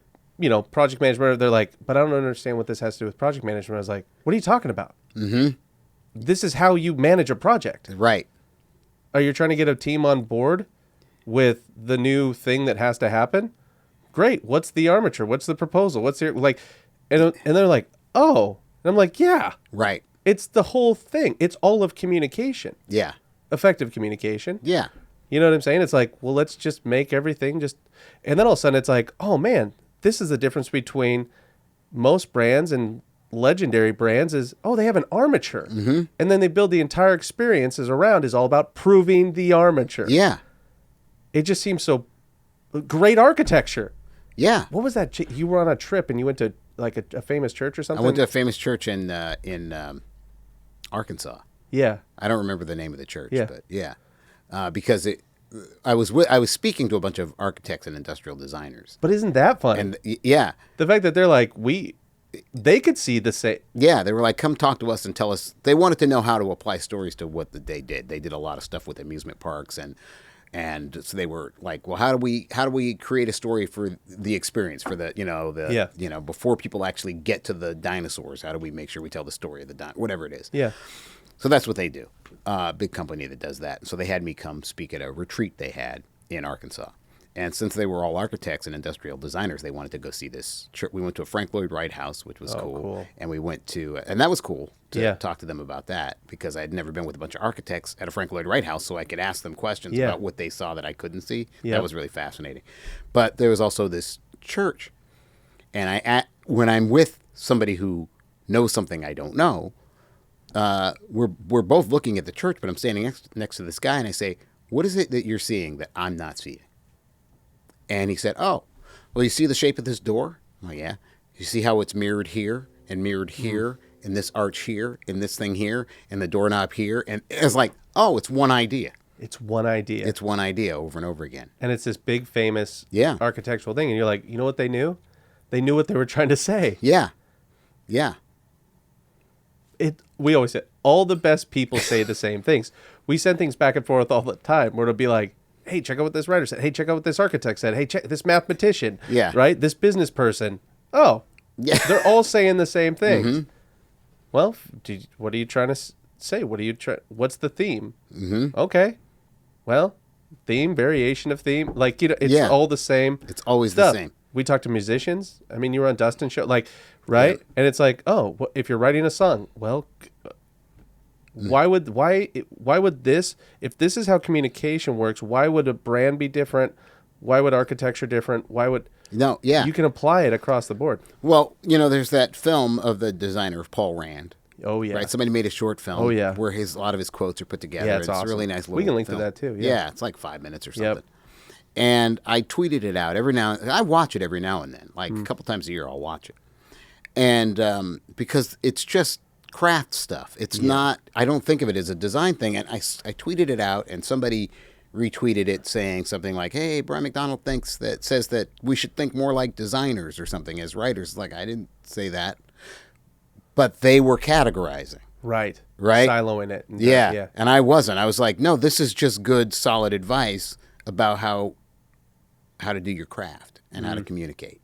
Speaker 1: project management, they're like, but I don't understand what this has to do with project management. I was like, what are you talking about? Mm-hmm. This is how you manage a project.
Speaker 2: Right.
Speaker 1: Are you trying to get a team on board with the new thing that has to happen? Great. What's the armature? What's the proposal? What's your, like, and they're like, oh. And I'm like, yeah.
Speaker 2: Right.
Speaker 1: It's the whole thing. It's all of communication.
Speaker 2: Yeah.
Speaker 1: Effective communication.
Speaker 2: Yeah.
Speaker 1: You know what I'm saying? It's like, well, let's just make everything just... And then all of a sudden it's like, oh, man, this is the difference between most brands and legendary brands is, they have an armature. Mm-hmm. And then they build the entire experiences around is all about proving the armature.
Speaker 2: Yeah.
Speaker 1: It just seems so... Great architecture.
Speaker 2: Yeah.
Speaker 1: What was that? You were on a trip and you went to like a famous church or something?
Speaker 2: I went to a famous church in Arkansas.
Speaker 1: Yeah.
Speaker 2: I don't remember the name of the church,
Speaker 1: Yeah.
Speaker 2: but yeah. Because I was speaking to a bunch of architects and industrial designers.
Speaker 1: But isn't that fun?
Speaker 2: And yeah.
Speaker 1: The fact that they're like, they could see the same.
Speaker 2: Yeah, they were like, come talk to us and tell us. They wanted to know how to apply stories to what they did. They did a lot of stuff with amusement parks and so they were like, well, how do we create a story for the experience, for the before people actually get to the dinosaurs? How do we make sure we tell the story of the whatever it is?
Speaker 1: Yeah.
Speaker 2: So that's what they do. Big company that does that. So they had me come speak at a retreat they had in Arkansas. And since they were all architects and industrial designers, they wanted to go see this church. We went to a Frank Lloyd Wright house, which was cool. And we went to, and that was cool to talk to them about that because I had never been with a bunch of architects at a Frank Lloyd Wright house, so I could ask them questions about what they saw that I couldn't see. Yeah. That was really fascinating. But there was also this church. And when I'm with somebody who knows something I don't know, we're both looking at the church, but I'm standing next to this guy, and I say, what is it that you're seeing that I'm not seeing? And he said, oh, well, you see the shape of this door? Oh, yeah. You see how it's mirrored here and mirrored here and this arch here and this thing here and the doorknob here? And it's like, oh, it's one idea.
Speaker 1: It's one idea.
Speaker 2: It's one idea over and over again.
Speaker 1: And it's this big, famous architectural thing. And you're like, you know what they knew? They knew what they were trying to say.
Speaker 2: Yeah. Yeah.
Speaker 1: We always say, all the best people say the same things. We send things back and forth all the time where it'll be like, hey, check out what this writer said. Hey, check out what this architect said. Hey, check this mathematician.
Speaker 2: Yeah.
Speaker 1: Right? This business person. Oh,
Speaker 2: Yeah.
Speaker 1: they're all saying the same things. Well, what are you trying to say? What's the theme? Okay. Well, theme, variation of theme. Like, it's
Speaker 2: Yeah.
Speaker 1: all the same.
Speaker 2: It's always
Speaker 1: stuff.
Speaker 2: the same.
Speaker 1: We talk to musicians. I mean, you were on Dustin's show, like, right?
Speaker 2: Yeah.
Speaker 1: And it's like, oh, if you're writing a song, well, why would this, if this is how communication works, why would a brand be different? Why would architecture different? Why would
Speaker 2: No, yeah.
Speaker 1: you can apply it across the board?
Speaker 2: Well, there's that film of the designer of Paul Rand.
Speaker 1: Oh yeah,
Speaker 2: Right, somebody made a short film.
Speaker 1: Oh, yeah.
Speaker 2: where a lot of his quotes are put together.
Speaker 1: Yeah, it's awesome.
Speaker 2: a really nice little.
Speaker 1: We can link to
Speaker 2: film.
Speaker 1: that, too, yeah.
Speaker 2: It's like 5 minutes or
Speaker 1: Yep.
Speaker 2: something. And I tweeted it out every now. I watch it every now and then, like a couple times a year. I'll watch it, and because it's just craft stuff. It's not. I don't think of it as a design thing. And I tweeted it out, and somebody retweeted it saying something like, "Hey, Brian McDonald says that we should think more like designers or something as writers." Like, I didn't say that, but they were categorizing.
Speaker 1: right,
Speaker 2: Right?
Speaker 1: siloing it. And
Speaker 2: Yeah. And I wasn't. I was like, no, this is just good, solid advice about how to do your craft and how to communicate.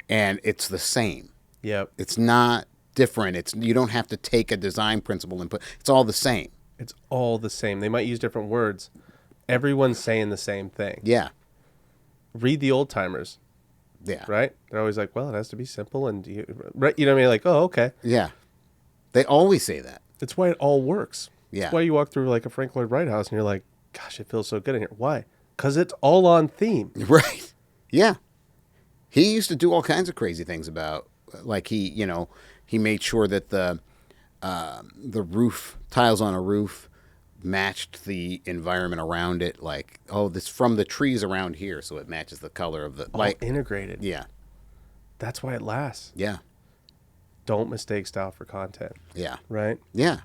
Speaker 2: And it's the same.
Speaker 1: Yep.
Speaker 2: It's not different. You don't have to take a design principle and it's all the same.
Speaker 1: It's all the same. They might use different words. Everyone's saying the same thing.
Speaker 2: Yeah.
Speaker 1: Read the old timers,
Speaker 2: Yeah.
Speaker 1: right? They're always like, well, it has to be simple and right. You know what I mean? Like, oh, okay.
Speaker 2: Yeah. They always say that.
Speaker 1: That's why it all works.
Speaker 2: Yeah.
Speaker 1: That's why you walk through like a Frank Lloyd Wright house and you're like, gosh, it feels so good in here. Why? Because it's all on theme.
Speaker 2: Right. Yeah. He used to do all kinds of crazy things about, like he made sure that the roof tiles on a roof matched the environment around it. Like, oh, this from the trees around here, so it matches the color of the
Speaker 1: All
Speaker 2: like.
Speaker 1: integrated.
Speaker 2: Yeah.
Speaker 1: That's why it lasts.
Speaker 2: Yeah.
Speaker 1: Don't mistake style for content.
Speaker 2: Yeah.
Speaker 1: Right?
Speaker 2: Yeah.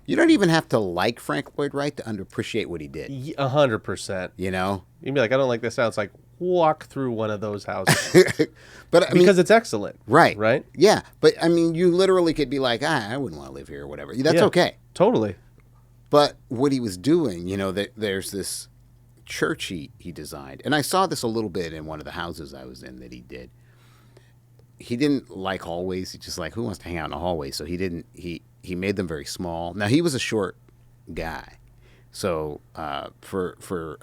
Speaker 2: You don't even have to like Frank Lloyd Wright to appreciate what he did.
Speaker 1: 100%.
Speaker 2: You know?
Speaker 1: You'd be like, I don't like this sound. It's like, walk through one of those houses.
Speaker 2: But I mean,
Speaker 1: because it's excellent.
Speaker 2: right.
Speaker 1: Right?
Speaker 2: Yeah. But I mean, you literally could be like, I wouldn't want to live here or whatever. That's
Speaker 1: Yeah.
Speaker 2: okay.
Speaker 1: Totally.
Speaker 2: But what he was doing, there's this church he designed. And I saw this a little bit in one of the houses I was in that he did. He didn't like hallways. He just like, who wants to hang out in a hallway? So he made them very small. Now, he was a short guy. So for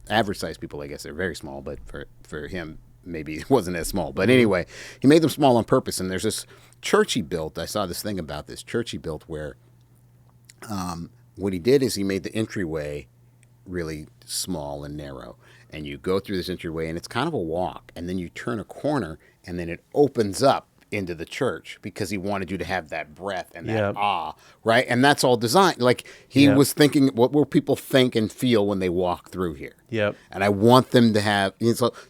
Speaker 2: average sized people, I guess they're very small. But for him, maybe it wasn't as small. But anyway, he made them small on purpose. And there's this church he built. I saw this thing about this church he built where what he did is he made the entryway really small and narrow. And you go through this entryway, and it's kind of a walk. And then you turn a corner, and then it opens up into the church because he wanted you to have that breath and that right? And that's all designed. Like, he was thinking, what will people think and feel when they walk through here?
Speaker 1: Yep.
Speaker 2: And I want them to have...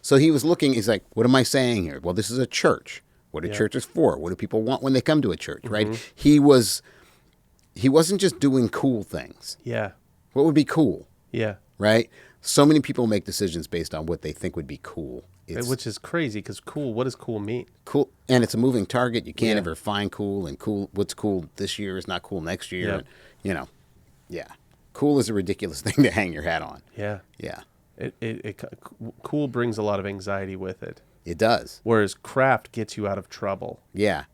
Speaker 2: So he was looking, he's like, what am I saying here? Well, this is a church. What are churches for? What do people want when they come to a church, right? He wasn't just doing cool things.
Speaker 1: Yeah.
Speaker 2: What would be cool?
Speaker 1: Yeah.
Speaker 2: Right? So many people make decisions based on what they think would be cool.
Speaker 1: Which is crazy because cool, what does cool mean?
Speaker 2: Cool, and it's a moving target. You can't ever find cool, and cool. What's cool this year is not cool next year.
Speaker 1: Yep.
Speaker 2: And, cool is a ridiculous thing to hang your hat on.
Speaker 1: Yeah.
Speaker 2: Yeah,
Speaker 1: Cool brings a lot of anxiety with it.
Speaker 2: it does.
Speaker 1: Whereas craft gets you out of trouble.
Speaker 2: Yeah,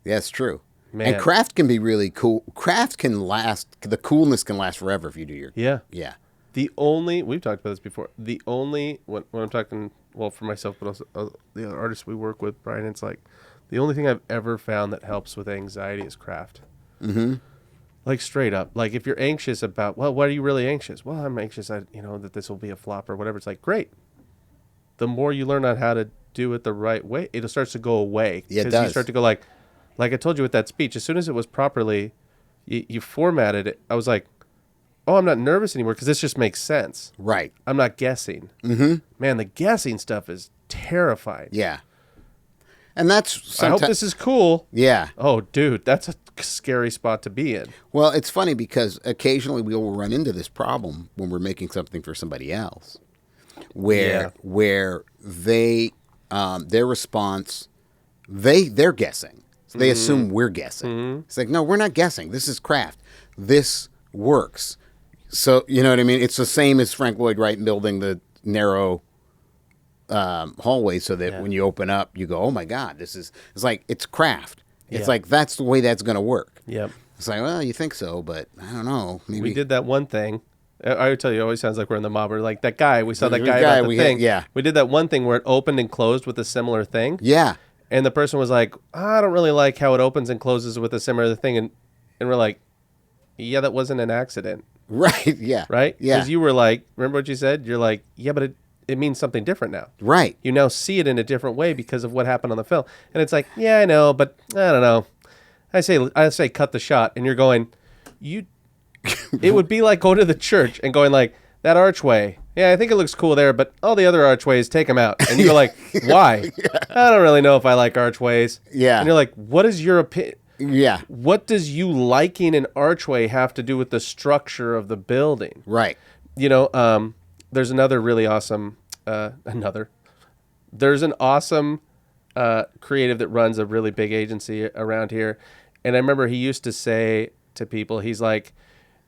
Speaker 2: that's true.
Speaker 1: Man.
Speaker 2: And craft can be really cool. Craft can last. The coolness can last forever if you do your.
Speaker 1: Yeah.
Speaker 2: Yeah.
Speaker 1: We've talked about this before. When I'm talking, well, for myself, but also the other artists we work with, Brian, it's like the only thing I've ever found that helps with anxiety is craft.
Speaker 2: Mm-hmm.
Speaker 1: Like straight up. Like if you're anxious about, well, why are you really anxious? Well, I'm anxious, that this will be a flop or whatever. It's like, great. The more you learn on how to do it the right way, it starts to go away.
Speaker 2: Yeah, it
Speaker 1: Because
Speaker 2: does.
Speaker 1: you start to go like I told you with that speech, as soon as it was properly, you formatted it, I was like, oh, I'm not nervous anymore because this just makes sense.
Speaker 2: Right.
Speaker 1: I'm not guessing.
Speaker 2: Mm-hmm.
Speaker 1: Man, the guessing stuff is terrifying.
Speaker 2: Yeah. And that's
Speaker 1: I hope this is cool.
Speaker 2: Yeah.
Speaker 1: Oh, dude, that's a scary spot to be in.
Speaker 2: Well, it's funny because occasionally we will run into this problem when we're making something for somebody else, where they their response they're guessing. So they assume we're guessing. It's like, no, we're not guessing. This is craft. This works. So, you know what I mean? It's the same as Frank Lloyd Wright building the narrow hallway so that when you open up, you go, oh my God, it's like, it's craft. It's like, that's the way that's going to work.
Speaker 1: Yep.
Speaker 2: It's like, well, you think so, but I don't know. Maybe.
Speaker 1: We did that one thing. I would tell you, it always sounds like we're in the mob. We're like that guy. We saw that guy about the thing. We did that one thing where it opened and closed with a similar thing.
Speaker 2: Yeah.
Speaker 1: And the person was like, I don't really like how it opens and closes with a similar thing. And we're like, yeah, that wasn't an accident.
Speaker 2: Right. Yeah.
Speaker 1: Right?
Speaker 2: Yeah.
Speaker 1: Because you were like, remember what you said? You're like, yeah, but it means something different now.
Speaker 2: Right.
Speaker 1: You now see it in a different way because of what happened on the film. And it's like, yeah, I know, but I don't know. I say cut the shot. And you're going, it would be like going to the church and going like, that archway, yeah, I think it looks cool there, but all the other archways, take them out. And you're like, why? I don't really know if I like archways.
Speaker 2: Yeah.
Speaker 1: And you're like, what is your opinion?
Speaker 2: Yeah.
Speaker 1: What does you liking an archway have to do with the structure of the building?
Speaker 2: Right.
Speaker 1: You know, there's another really awesome, there's an awesome creative that runs a really big agency around here. And I remember he used to say to people, he's like,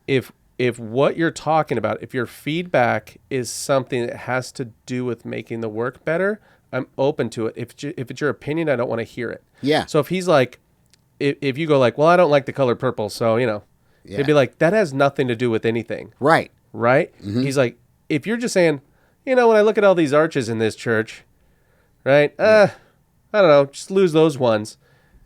Speaker 1: if what you're talking about, if your feedback is something that has to do with making the work better, I'm open to it. If it's your opinion, I don't want to hear it.
Speaker 2: Yeah.
Speaker 1: So if he's like, if you go like, well, I don't like the color purple, so, you know, he'd be like, that has nothing to do with anything.
Speaker 2: Right.
Speaker 1: Right? Mm-hmm. He's like, if you're just saying, you know, when I look at all these arches in this church, right? I don't know, just lose those ones.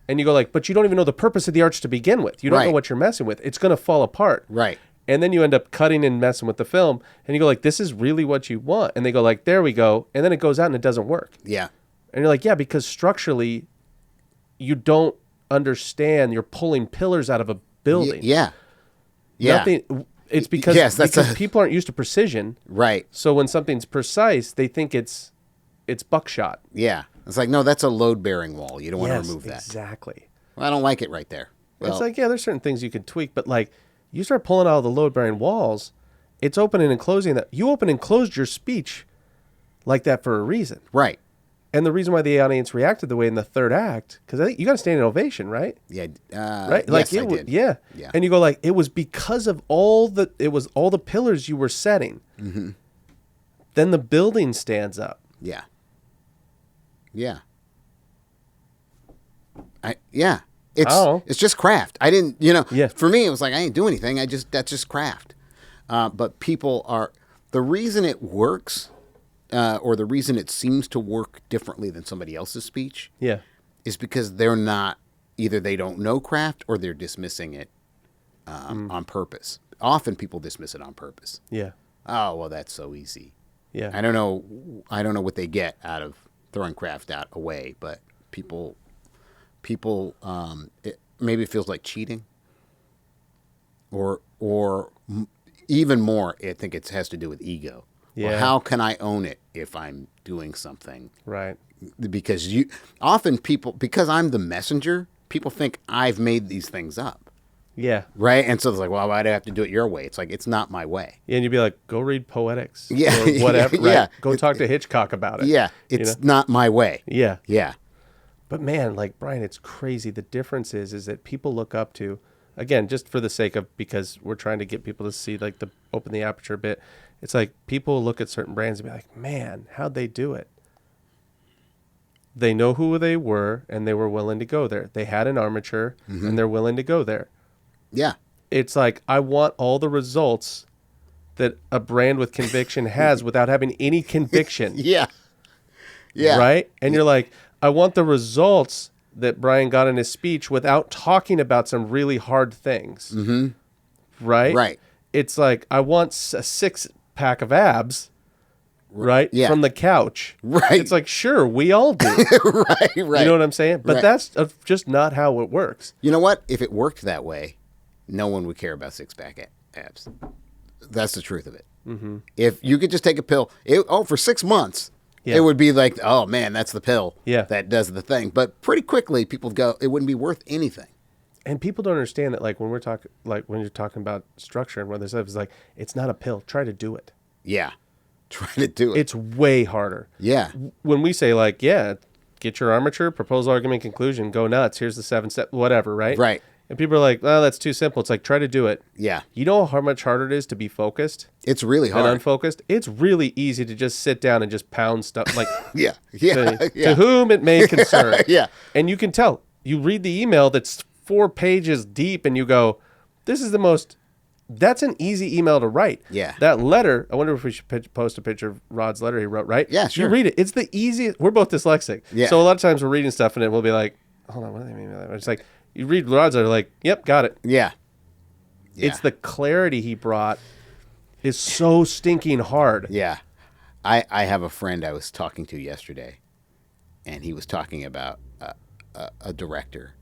Speaker 1: And you go like, but you don't even know the purpose of the arch to begin with. You don't know what you're messing with. It's going to fall apart.
Speaker 2: Right.
Speaker 1: And then you end up cutting and messing with the film. And you go like, this is really what you want. And they go like, there we go. And then it goes out and it doesn't work.
Speaker 2: Yeah.
Speaker 1: And you're like, yeah, because structurally, you don't understand. You're pulling pillars out of a building.
Speaker 2: Yeah. Yeah.
Speaker 1: Nothing. It's because, people aren't used to precision.
Speaker 2: Right.
Speaker 1: So when something's precise, they think it's buckshot.
Speaker 2: Yeah. It's like, no, that's a load-bearing wall. You don't want to remove that.
Speaker 1: Exactly.
Speaker 2: Well, I don't like it right there. Well,
Speaker 1: it's like, yeah, there's certain things you can tweak, but like, you start pulling out the load-bearing walls, it's opening and closing that. You open and closed your speech like that for a reason.
Speaker 2: Right.
Speaker 1: And the reason why the audience reacted the way in the third act, because I think you got a standing ovation, right?
Speaker 2: Yeah.
Speaker 1: Right? Like
Speaker 2: yes, I did.
Speaker 1: Yeah.
Speaker 2: Yeah.
Speaker 1: And you go like, it was because of all the pillars you were setting. Mm-hmm. Then the building stands up.
Speaker 2: Yeah. Yeah. It's just craft. I didn't, for me, it was like, I didn't do anything. That's just craft. But the reason it works, or the reason it seems to work differently than somebody else's speech, is because either they don't know craft or they're dismissing it on purpose. Often people dismiss it on purpose.
Speaker 1: Yeah.
Speaker 2: Oh, well, that's so easy.
Speaker 1: Yeah.
Speaker 2: I don't know what they get out of throwing craft away, but people maybe it feels like cheating, or even more, I think it has to do with ego.
Speaker 1: Yeah.
Speaker 2: Well, how can I own it if I'm doing something?
Speaker 1: Right.
Speaker 2: Because because I'm the messenger, people think I've made these things up.
Speaker 1: Yeah.
Speaker 2: Right. And so it's like, well, why'd I have to do it your way? It's like, it's not my way.
Speaker 1: Yeah, and you'd be like, go read Poetics.
Speaker 2: Yeah.
Speaker 1: Or whatever. Right?
Speaker 2: Yeah.
Speaker 1: Go talk to Hitchcock about it.
Speaker 2: Yeah. It's not my way.
Speaker 1: Yeah.
Speaker 2: Yeah.
Speaker 1: But man, like, Brian, it's crazy. The difference is that people look up to, again, just for the sake of, because we're trying to get people to see, like, open the aperture a bit. It's like people look at certain brands and be like, man, how'd they do it? They know who they were and they were willing to go there. They had an armature and they're willing to go there.
Speaker 2: Yeah.
Speaker 1: It's like, I want all the results that a brand with conviction has without having any conviction.
Speaker 2: Yeah. Yeah.
Speaker 1: Right? And you're like, I want the results that Brian got in his speech without talking about some really hard things. Mm-hmm. Right?
Speaker 2: Right.
Speaker 1: It's like, I want a 6-pack of abs, right?
Speaker 2: Yeah.
Speaker 1: From the couch.
Speaker 2: Right.
Speaker 1: It's like, sure, we all do.
Speaker 2: Right.
Speaker 1: You know what I'm saying? But that's just not how it works.
Speaker 2: You know what? If it worked that way, no one would care about 6-pack abs. That's the truth of it. Mm-hmm. If you could just take a pill, for 6 months, it would be like, oh man, that's the pill that does the thing. But pretty quickly, people go, it wouldn't be worth anything. And
Speaker 1: people don't understand that, like, when you're talking about structure and whether it's like, it's not a pill. Try to do it.
Speaker 2: Yeah. Try to do it.
Speaker 1: It's way harder.
Speaker 2: Yeah.
Speaker 1: When we say, like, get your armature, proposal, argument, conclusion, go nuts. Here's the 7 steps, whatever, right?
Speaker 2: Right.
Speaker 1: And people are like, "Oh, that's too simple." It's like, try to do it.
Speaker 2: Yeah.
Speaker 1: You know how much harder it is to be focused
Speaker 2: It's really
Speaker 1: and
Speaker 2: hard.
Speaker 1: unfocused? It's really easy to just sit down and just pound stuff like
Speaker 2: Yeah. Yeah.
Speaker 1: to whom it may concern.
Speaker 2: Yeah.
Speaker 1: And you can tell. You read the email that's 4 pages deep and you go, this is that's an easy email to write.
Speaker 2: Yeah.
Speaker 1: That letter, I wonder if we should post a picture of Rod's letter he wrote, right?
Speaker 2: Yeah, sure.
Speaker 1: You read it. It's the easiest. We're both dyslexic.
Speaker 2: Yeah.
Speaker 1: So a lot of times we're reading stuff and it will be like, hold on, what do they mean by that? It's like, you read Rod's letter, like, yep, got it.
Speaker 2: Yeah. Yeah.
Speaker 1: It's the clarity he brought is so stinking hard.
Speaker 2: Yeah. I have a friend I was talking to yesterday, and he was talking about a director.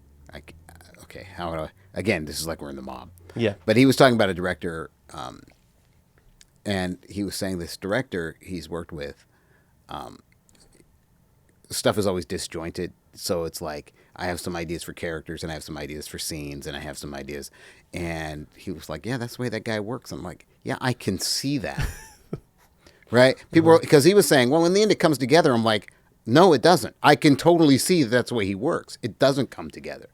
Speaker 2: Okay, how do I... Again, this is like we're in the mob.
Speaker 1: Yeah.
Speaker 2: But he was talking about a director, and he was saying this director he's worked with, stuff is always disjointed. So it's like, I have some ideas for characters, and I have some ideas for scenes, and I have some ideas. And he was like, yeah, that's the way that guy works. I'm like, yeah, I can see that. Right? People, because he was saying, well, in the end it comes together. I'm like, no, it doesn't. I can totally see that's the way he works. It doesn't come together.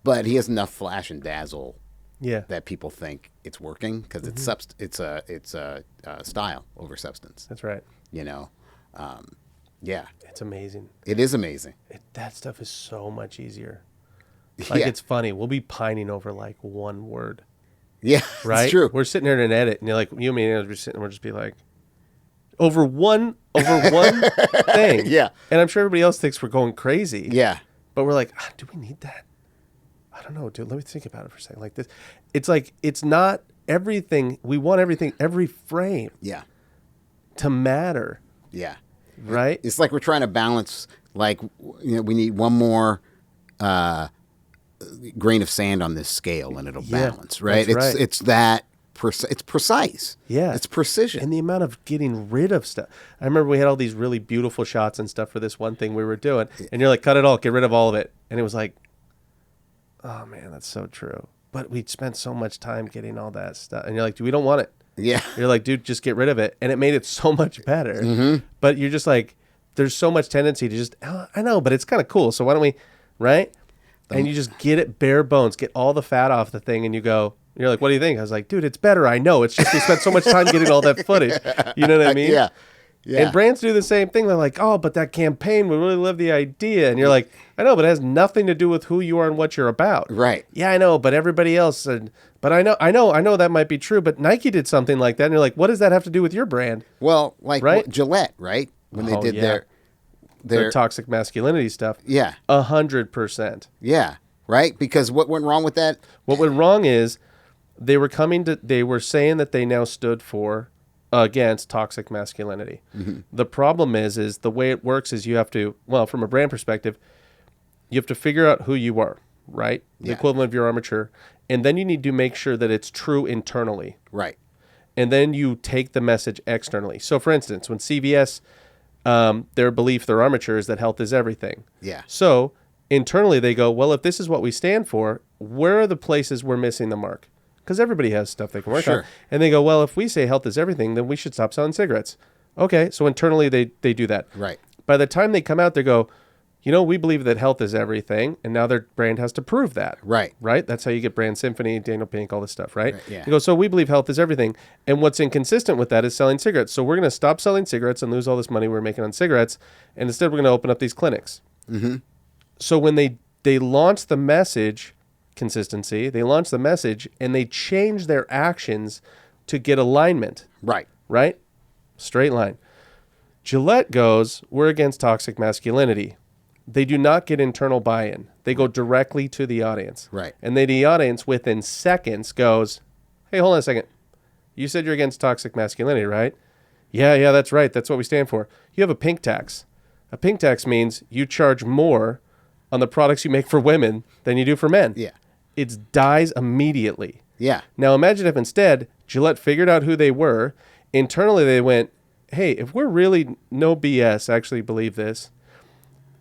Speaker 2: But he has enough flash and dazzle that people think it's working because it's a style over substance.
Speaker 1: That's right.
Speaker 2: You know, yeah,
Speaker 1: It's amazing.
Speaker 2: it is amazing.
Speaker 1: That stuff is so much easier. Like, it's funny. We'll be pining over like one word,
Speaker 2: Yeah,
Speaker 1: right?
Speaker 2: it's true.
Speaker 1: We're sitting there in an edit, and you're like, you and me, and we're sitting, we'll just be like, over one thing.
Speaker 2: Yeah.
Speaker 1: And I'm sure everybody else thinks we're going crazy.
Speaker 2: Yeah,
Speaker 1: But we're like, do we need that? I don't know, dude. Let me think about it for a second. Like this, it's like, it's not everything. We want everything, every frame
Speaker 2: yeah,
Speaker 1: to matter,
Speaker 2: yeah.
Speaker 1: right?
Speaker 2: It's like we're trying to balance. Like, you know, we need one more grain of sand on this scale, and it'll balance. Right?
Speaker 1: that's right.
Speaker 2: It's that. It's precise.
Speaker 1: Yeah.
Speaker 2: It's precision.
Speaker 1: And the amount of getting rid of stuff. I remember we had all these really beautiful shots and stuff for this one thing we were doing. And you're like, cut it all, get rid of all of it. And it was like, oh man, that's so true. But we'd spent so much time getting all that stuff. And you're like, we don't want it.
Speaker 2: Yeah.
Speaker 1: You're like, dude, just get rid of it. And it made it so much better. But you're just like, there's so much tendency to just, I know, but it's kind of cool. So why don't we, right? And you just get it bare bones, get all the fat off the thing. And you're like, what do you think? I was like, dude, it's better. I know. It's just we spent so much time getting all that footage. You know what I mean?
Speaker 2: Yeah. Yeah.
Speaker 1: And brands do the same thing. They're like, oh, but that campaign, we really love the idea. And you're like, I know, but it has nothing to do with who you are and what you're about.
Speaker 2: Right.
Speaker 1: Yeah, I know, but everybody else. But I know that might be true. But Nike did something like that. And you're like, what does that have to do with your brand?
Speaker 2: Well, like
Speaker 1: Right?
Speaker 2: Gillette, right? When they did
Speaker 1: their toxic masculinity stuff.
Speaker 2: Yeah.
Speaker 1: 100%.
Speaker 2: Yeah. Right? Because what went wrong with that?
Speaker 1: What went wrong is they were saying that they now stood for against toxic masculinity. The problem is the way it works is you have to, well, from a brand perspective, you have to figure out who you are, right? The
Speaker 2: Yeah.
Speaker 1: equivalent of your armature. And then you need to make sure that it's true internally.
Speaker 2: Right.
Speaker 1: And then you take the message externally. So for instance, when CVS, their belief, their armature is that health is everything.
Speaker 2: Yeah.
Speaker 1: So internally they go, well, if this is what we stand for, where are the places we're missing the mark? Because everybody has stuff they can work on. And they go, well, if we say health is everything, then we should stop selling cigarettes. Okay, so internally they do that.
Speaker 2: Right.
Speaker 1: By the time they come out, they go, we believe that health is everything, and now their brand has to prove that.
Speaker 2: Right.
Speaker 1: Right? That's how you get Brand Symphony, Daniel Pink, all this stuff, right?
Speaker 2: Yeah.
Speaker 1: They go, so we believe health is everything, and what's inconsistent with that is selling cigarettes. So we're going to stop selling cigarettes and lose all this money we're making on cigarettes, and instead we're going to open up these clinics. So when they launched the message, consistency, they launched the message, and they changed their actions to get alignment.
Speaker 2: Right.
Speaker 1: Right? Straight line. Gillette goes, we're against toxic masculinity. They do not get internal buy-in. They go directly to the audience.
Speaker 2: Right.
Speaker 1: And then the audience, within seconds, goes, hey, hold on a second. You said you're against toxic masculinity, right? Yeah, that's right. That's what we stand for. You have a pink tax. A pink tax means you charge more on the products you make for women than you do for men.
Speaker 2: Yeah.
Speaker 1: It dies immediately.
Speaker 2: Yeah.
Speaker 1: Now imagine if instead Gillette figured out who they were. Internally they went, hey, if we're really no BS, actually believe this,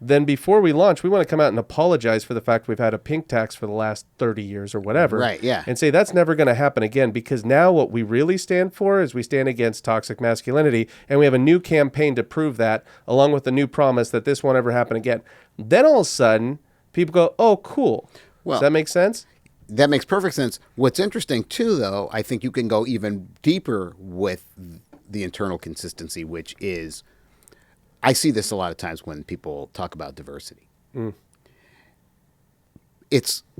Speaker 1: then before we launch, we want to come out and apologize for the fact we've had a pink tax for the last 30 years or whatever.
Speaker 2: Right, yeah.
Speaker 1: And say that's never going to happen again, because now what we really stand for is we stand against toxic masculinity, and we have a new campaign to prove that, along with the new promise that this won't ever happen again. Then all of a sudden, people go, oh, cool.
Speaker 2: Well,
Speaker 1: does that make sense?
Speaker 2: That makes perfect sense. What's interesting too, though, I think you can go even deeper with the internal consistency, which is, I see this a lot of times when people talk about diversity.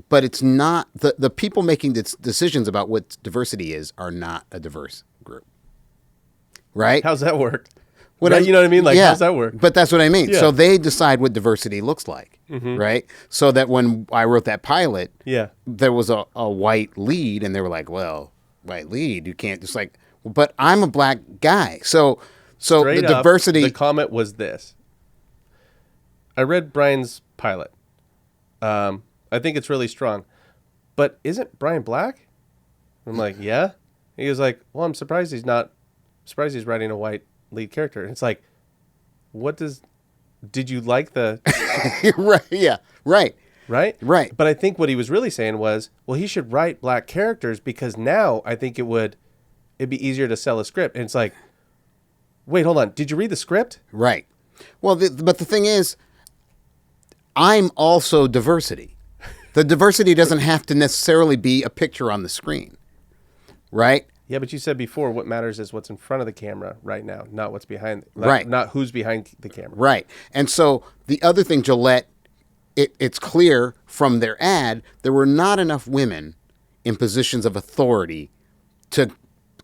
Speaker 2: But it's not the people making decisions about what diversity is are not a diverse group, right?
Speaker 1: How's that work?
Speaker 2: What
Speaker 1: Right, you know what I mean? Like,
Speaker 2: yeah,
Speaker 1: how's that work?
Speaker 2: But that's what I mean.
Speaker 1: Yeah.
Speaker 2: So they decide what diversity looks like, right? So that when I wrote that pilot,
Speaker 1: Yeah.
Speaker 2: there was a white lead, and they were like, "Well, white lead, you can't just like." But I'm a black guy, so
Speaker 1: Straight
Speaker 2: the
Speaker 1: up,
Speaker 2: diversity.
Speaker 1: the comment was this. I read Brian's pilot. I think it's really strong. But isn't Brian black? I'm like, yeah. He was like, well, I'm surprised he's writing a white lead character. It's like, did you like the...
Speaker 2: Right, yeah, right.
Speaker 1: Right?
Speaker 2: Right.
Speaker 1: But I think what he was really saying was, well, he should write black characters because now I think it'd be easier to sell a script. And it's like, wait, hold on. Did you read the script?
Speaker 2: Right. Well, but the thing is, I'm also diversity. The diversity doesn't have to necessarily be a picture on the screen, right?
Speaker 1: Yeah, but you said before what matters is what's in front of the camera right now, not what's behind.
Speaker 2: Right.
Speaker 1: Not who's behind the camera.
Speaker 2: Right. And so the other thing, Gillette, it's clear from their ad, there were not enough women in positions of authority to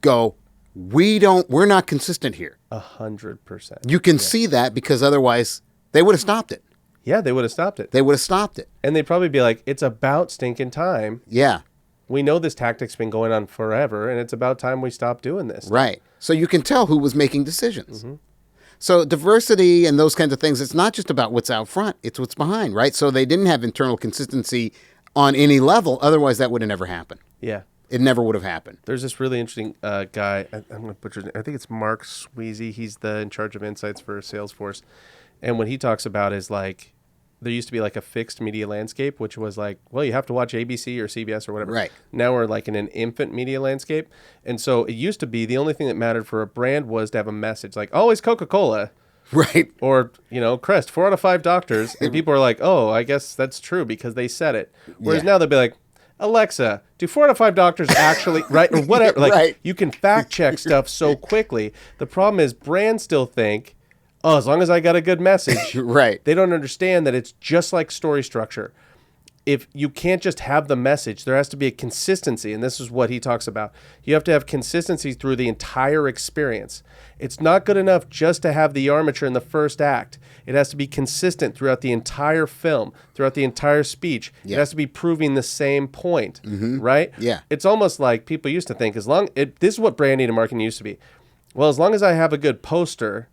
Speaker 2: go, we're not consistent here.
Speaker 1: 100%.
Speaker 2: You can see that because otherwise they would have stopped it.
Speaker 1: Yeah, they would have stopped it.
Speaker 2: They would have stopped it.
Speaker 1: And they'd probably be like, it's about stinking time.
Speaker 2: Yeah.
Speaker 1: We know this tactic's been going on forever, and it's about time we stop doing this.
Speaker 2: Right. So you can tell who was making decisions. So diversity and those kinds of things, it's not just about what's out front, it's what's behind, right? So they didn't have internal consistency on any level. Otherwise, that would have never happened.
Speaker 1: Yeah.
Speaker 2: It never would have happened.
Speaker 1: There's this really interesting guy. I'm going to butcher his name. I think it's Mark Sweezy. He's in charge of insights for Salesforce. And what he talks about is like, there used to be like a fixed media landscape, which was like, well, you have to watch ABC or CBS or whatever.
Speaker 2: Right.
Speaker 1: Now we're like in an infant media landscape. And so it used to be the only thing that mattered for a brand was to have a message like, always Coca-Cola.
Speaker 2: Right.
Speaker 1: Or, Crest, 4 out of 5 doctors. And people are like, oh, I guess that's true because they said it. Whereas now they'll be like, Alexa, do 4 out of 5 doctors actually, right? Or whatever. Like,
Speaker 2: Right.
Speaker 1: You can fact check stuff so quickly. The problem is brands still think, oh, as long as I got a good message.
Speaker 2: Right.
Speaker 1: They don't understand that it's just like story structure. If you can't just have the message, there has to be a consistency. And this is what he talks about. You have to have consistency through the entire experience. It's not good enough just to have the armature in the first act. It has to be consistent throughout the entire film, throughout the entire speech.
Speaker 2: Yeah.
Speaker 1: It has to be proving the same point, right?
Speaker 2: Yeah.
Speaker 1: It's almost like people used to think this is what branding and marketing used to be. Well, as long as I have a good poster,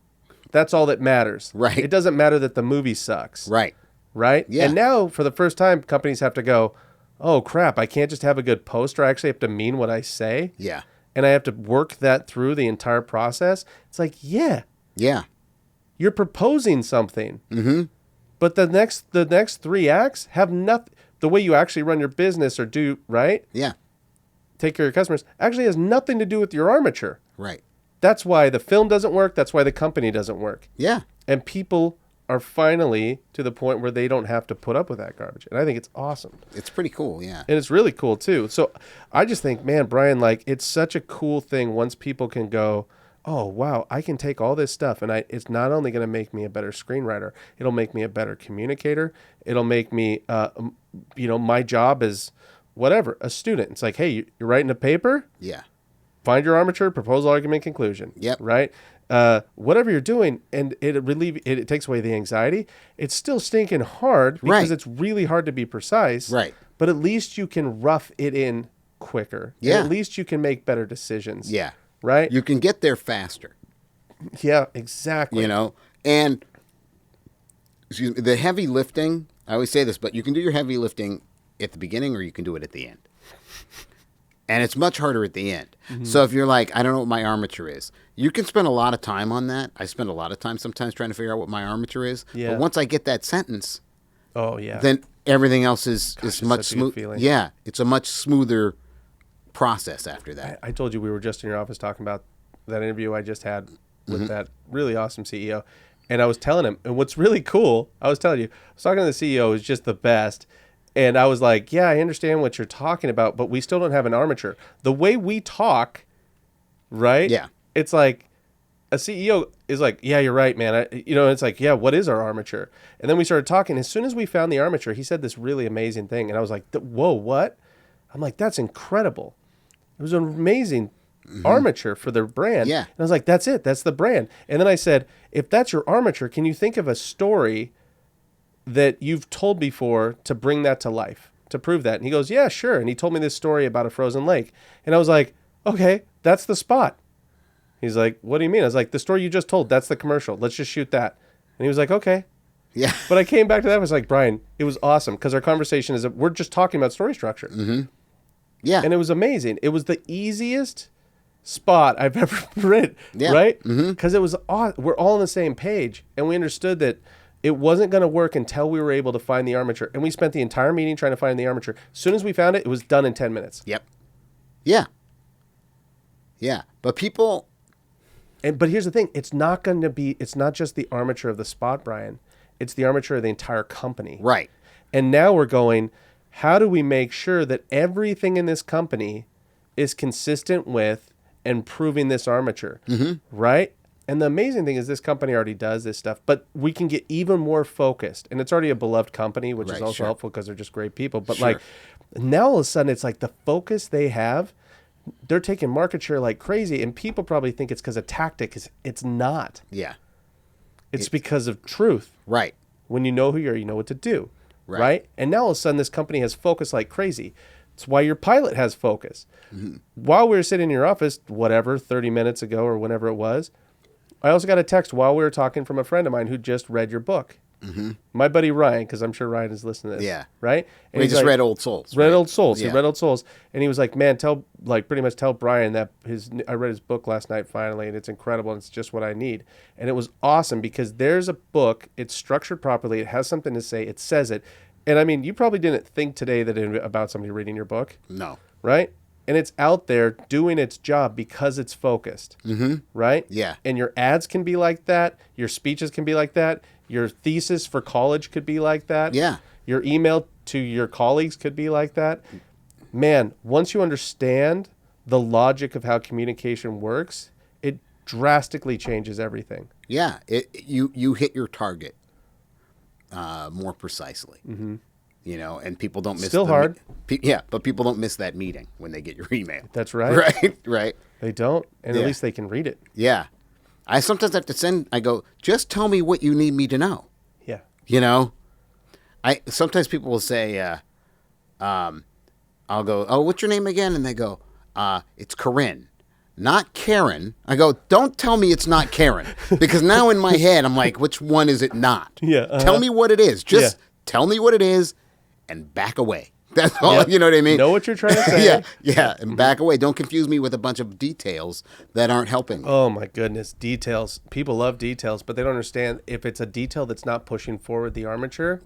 Speaker 1: that's all that matters.
Speaker 2: Right.
Speaker 1: It doesn't matter that the movie sucks.
Speaker 2: Right.
Speaker 1: Right?
Speaker 2: Yeah.
Speaker 1: And now, for the first time, companies have to go, oh, crap, I can't just have a good poster. I actually have to mean what I say.
Speaker 2: Yeah.
Speaker 1: And I have to work that through the entire process. It's like, yeah,
Speaker 2: Yeah.
Speaker 1: you're proposing something. But the next 3 acts have nothing. The way you actually run your business or do, right?
Speaker 2: Yeah.
Speaker 1: Take care of your customers actually has nothing to do with your armature.
Speaker 2: Right.
Speaker 1: That's why the film doesn't work. That's why the company doesn't work.
Speaker 2: Yeah.
Speaker 1: And people are finally to the point where they don't have to put up with that garbage. And I think it's awesome.
Speaker 2: It's pretty cool. Yeah.
Speaker 1: And it's really cool too. So I just think, man, Brian, like it's such a cool thing once people can go, oh, wow, I can take all this stuff and it's not only going to make me a better screenwriter, it'll make me a better communicator. It'll make me, my job is whatever, a student. It's like, hey, you're writing a paper?
Speaker 2: Yeah.
Speaker 1: Find your armature, proposal, argument, conclusion.
Speaker 2: Yep.
Speaker 1: Right? Whatever you're doing, and it takes away the anxiety. It's still stinking hard because
Speaker 2: Right.
Speaker 1: it's really hard to be precise.
Speaker 2: Right.
Speaker 1: But at least you can rough it in quicker.
Speaker 2: Yeah.
Speaker 1: And at least you can make better decisions.
Speaker 2: Yeah.
Speaker 1: Right?
Speaker 2: You can get there faster.
Speaker 1: Yeah, exactly.
Speaker 2: And excuse me, the heavy lifting, I always say this, but you can do your heavy lifting at the beginning or you can do it at the end. And it's much harder at the end. So if you're like, I don't know what my armature is, you can spend a lot of time on that. I spend a lot of time sometimes trying to figure out what my armature is.
Speaker 1: Yeah.
Speaker 2: But once I get that sentence,
Speaker 1: Oh, yeah.
Speaker 2: then everything else is
Speaker 1: it's
Speaker 2: much
Speaker 1: such a good
Speaker 2: smooth.
Speaker 1: feeling.
Speaker 2: Yeah, it's a much smoother process after that.
Speaker 1: I told you we were just in your office talking about that interview I just had with that really awesome CEO. And I was telling him, and what's really cool, I was telling you, I was talking to the CEO who's just the best. And I was like, yeah, I understand what you're talking about, but we still don't have an armature. The way we talk, right?
Speaker 2: Yeah.
Speaker 1: It's like a CEO is like, yeah, you're right, man. It's like, yeah, what is our armature? And then we started talking. As soon as we found the armature, he said this really amazing thing. And I was like, whoa, what? I'm like, that's incredible. It was an amazing armature for their brand.
Speaker 2: Yeah.
Speaker 1: And I was like, that's it. That's the brand. And then I said, if that's your armature, can you think of a story that you've told before to bring that to life, to prove that? And he goes, yeah, sure. And he told me this story about a frozen lake. And I was like, okay, that's the spot. He's like, what do you mean? I was like, the story you just told, that's the commercial. Let's just shoot that. And he was like, okay.
Speaker 2: Yeah.
Speaker 1: But I came back to that. I was like, Brian, it was awesome because our conversation is we're just talking about story structure.
Speaker 2: Yeah.
Speaker 1: And it was amazing. It was the easiest spot I've ever written,
Speaker 2: Yeah.
Speaker 1: right? Because it was we're all on the same page, and we understood that it wasn't going to work until we were able to find the armature. And we spent the entire meeting trying to find the armature. As soon as we found it, it was done in 10 minutes.
Speaker 2: Yep. Yeah. Yeah. But people...
Speaker 1: But here's the thing. It's not just the armature of the spot, Brian. It's the armature of the entire company.
Speaker 2: Right.
Speaker 1: And now we're going, how do we make sure that everything in this company is consistent with and proving this armature, right? And the amazing thing is this company already does this stuff, but we can get even more focused. And it's already a beloved company, which is also helpful because they're just great people. But like now all of a sudden it's like the focus they have, they're taking market share like crazy. And people probably think it's because of tactic. It's not.
Speaker 2: Yeah.
Speaker 1: It's because of truth.
Speaker 2: Right.
Speaker 1: When you know who you are, you know what to do. Right. And now all of a sudden this company has focus like crazy. It's why your pilot has focus. While we were sitting in your office, 30 minutes ago or whenever it was, I also got a text while we were talking from a friend of mine who just read your book. My buddy Ryan, because I'm sure Ryan is listening to this.
Speaker 2: Yeah.
Speaker 1: Right? And
Speaker 2: he just read Old Souls.
Speaker 1: Read Old Souls.
Speaker 2: Yeah.
Speaker 1: He read Old Souls. And he was like, man, pretty much tell Brian that I read his book last night finally, and it's incredible, and it's just what I need. And it was awesome because there's a book, it's structured properly, it has something to say, it says it. And I mean, you probably didn't think today about somebody reading your book.
Speaker 2: No.
Speaker 1: Right? And it's out there doing its job because it's focused. Right?
Speaker 2: Yeah.
Speaker 1: And your ads can be like that. Your speeches can be like that. Your thesis for college could be like that.
Speaker 2: Yeah.
Speaker 1: Your email to your colleagues could be like that. Man, once you understand the logic of how communication works, it drastically changes everything.
Speaker 2: Yeah. You hit your target more precisely. You know, and people don't miss.
Speaker 1: Still hard.
Speaker 2: But people don't miss that meeting when they get your email.
Speaker 1: That's right.
Speaker 2: Right.
Speaker 1: They don't, and at least they can read it.
Speaker 2: Yeah. I sometimes have to I go, just tell me what you need me to know.
Speaker 1: Yeah.
Speaker 2: You know? Sometimes people will say, I'll go, oh, what's your name again? And they go, it's Corinne, not Karen. I go, don't tell me it's not Karen. Because now in my head, I'm like, which one is it not?
Speaker 1: Yeah.
Speaker 2: Tell me what it is. Just tell me what it is and back away. That's all, you know what I mean?
Speaker 1: Know what you're trying to say.
Speaker 2: Yeah, and back away. Don't confuse me with a bunch of details that aren't helping me.
Speaker 1: Oh, my goodness. Details. People love details, but they don't understand if it's a detail that's not pushing forward the armature,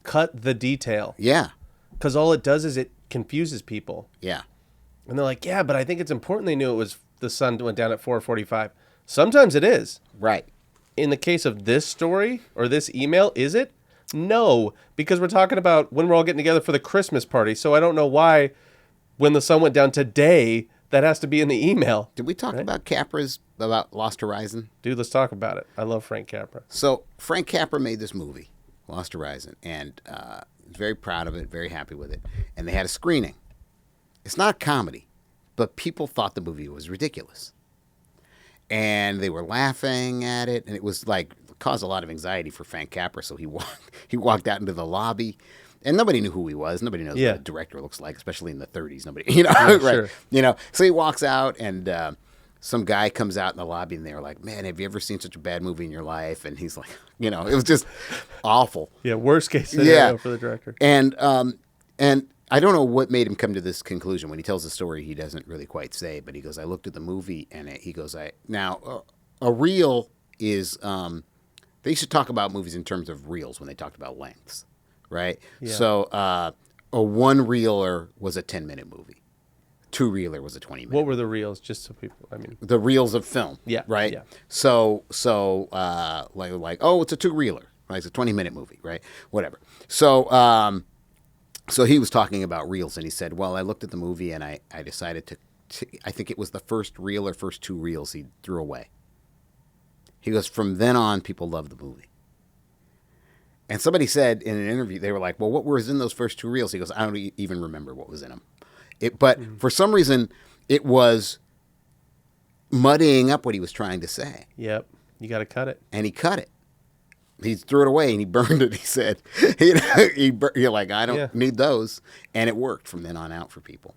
Speaker 1: cut the detail.
Speaker 2: Yeah.
Speaker 1: Because all it does is it confuses people.
Speaker 2: Yeah.
Speaker 1: And they're like, yeah, but I think it's important they knew it was the sun went down at 4:45. Sometimes it is.
Speaker 2: Right.
Speaker 1: In the case of this story or this email, is it? No, because we're talking about when we're all getting together for the Christmas party. So I don't know why when the sun went down today, that has to be in the email.
Speaker 2: Did we talk about Capra's, about Lost Horizon?
Speaker 1: Dude, let's talk about it. I love Frank Capra.
Speaker 2: So Frank Capra made this movie, Lost Horizon, and very proud of it, very happy with it. And they had a screening. It's not a comedy, but people thought the movie was ridiculous. And they were laughing at it, and it was like caused a lot of anxiety for Frank Capra. So he walked out into the lobby, and nobody knew who he was. Nobody knows what a director looks like, especially in the 30s. Nobody, right?
Speaker 1: Sure.
Speaker 2: You know. So he walks out, and some guy comes out in the lobby, and they're like, "Man, have you ever seen such a bad movie in your life?" And he's like, it was just awful.
Speaker 1: Yeah, worst case scenario for the director.
Speaker 2: And I don't know what made him come to this conclusion. When he tells the story, he doesn't really quite say, but he goes, I looked at the movie, and he goes, a reel is, they used to talk about movies in terms of reels when they talked about lengths, right? Yeah. So a one-reeler was a 10-minute movie. Two-reeler was a 20-minute
Speaker 1: What were the reels, just so people,
Speaker 2: The reels of film, right?
Speaker 1: Yeah.
Speaker 2: So like, oh, it's a two-reeler, right? It's a 20-minute movie, right? Whatever. So, So he was talking about reels, and he said, well, I looked at the movie and I decided to I think it was the first reel or first 2 reels he threw away. He goes, from then on, people love the movie. And somebody said in an interview, they were like, well, what was in those first 2 reels? He goes, I don't even remember what was in them. But for some reason, it was muddying up what he was trying to say.
Speaker 1: Yep. You got to cut it.
Speaker 2: And he cut it. He threw it away and he burned it. He said, you're like, I don't need those. And it worked from then on out for people.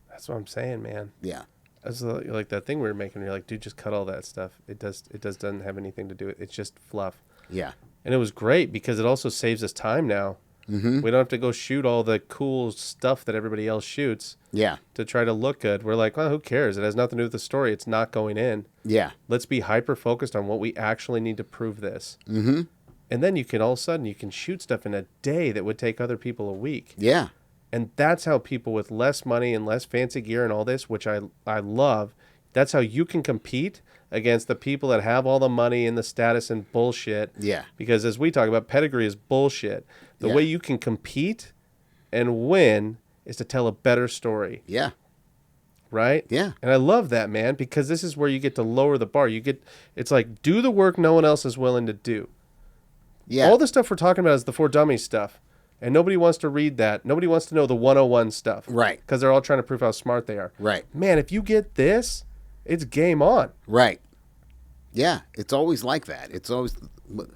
Speaker 1: That's what I'm saying, man.
Speaker 2: Yeah.
Speaker 1: That's like that thing we were making. You're like, dude, just cut all that stuff. It doesn't have anything to do with it. It's just fluff.
Speaker 2: Yeah.
Speaker 1: And it was great because it also saves us time now.
Speaker 2: Mm-hmm.
Speaker 1: We don't have to go shoot all the cool stuff that everybody else shoots.
Speaker 2: Yeah.
Speaker 1: To try to look good. We're like, well, who cares? It has nothing to do with the story. It's not going in.
Speaker 2: Yeah.
Speaker 1: Let's be hyper focused on what we actually need to prove this.
Speaker 2: Mm-hmm.
Speaker 1: And then you can all of a sudden you can shoot stuff in a day that would take other people a week.
Speaker 2: Yeah.
Speaker 1: And that's how people with less money and less fancy gear and all this, which I love, that's how you can compete against the people that have all the money and the status and bullshit.
Speaker 2: Yeah.
Speaker 1: Because as we talk about, pedigree is bullshit. The way you can compete and win is to tell a better story.
Speaker 2: Yeah.
Speaker 1: Right?
Speaker 2: Yeah.
Speaker 1: And I love that, man, because this is where you get to lower the bar. It's like, do the work no one else is willing to do.
Speaker 2: Yeah.
Speaker 1: All the stuff we're talking about is the For Dummies stuff. And nobody wants to read that. Nobody wants to know the 101 stuff.
Speaker 2: Right.
Speaker 1: Because they're all trying to prove how smart they are.
Speaker 2: Right.
Speaker 1: Man, if you get this, it's game on.
Speaker 2: Right. Yeah. It's always like that. It's always...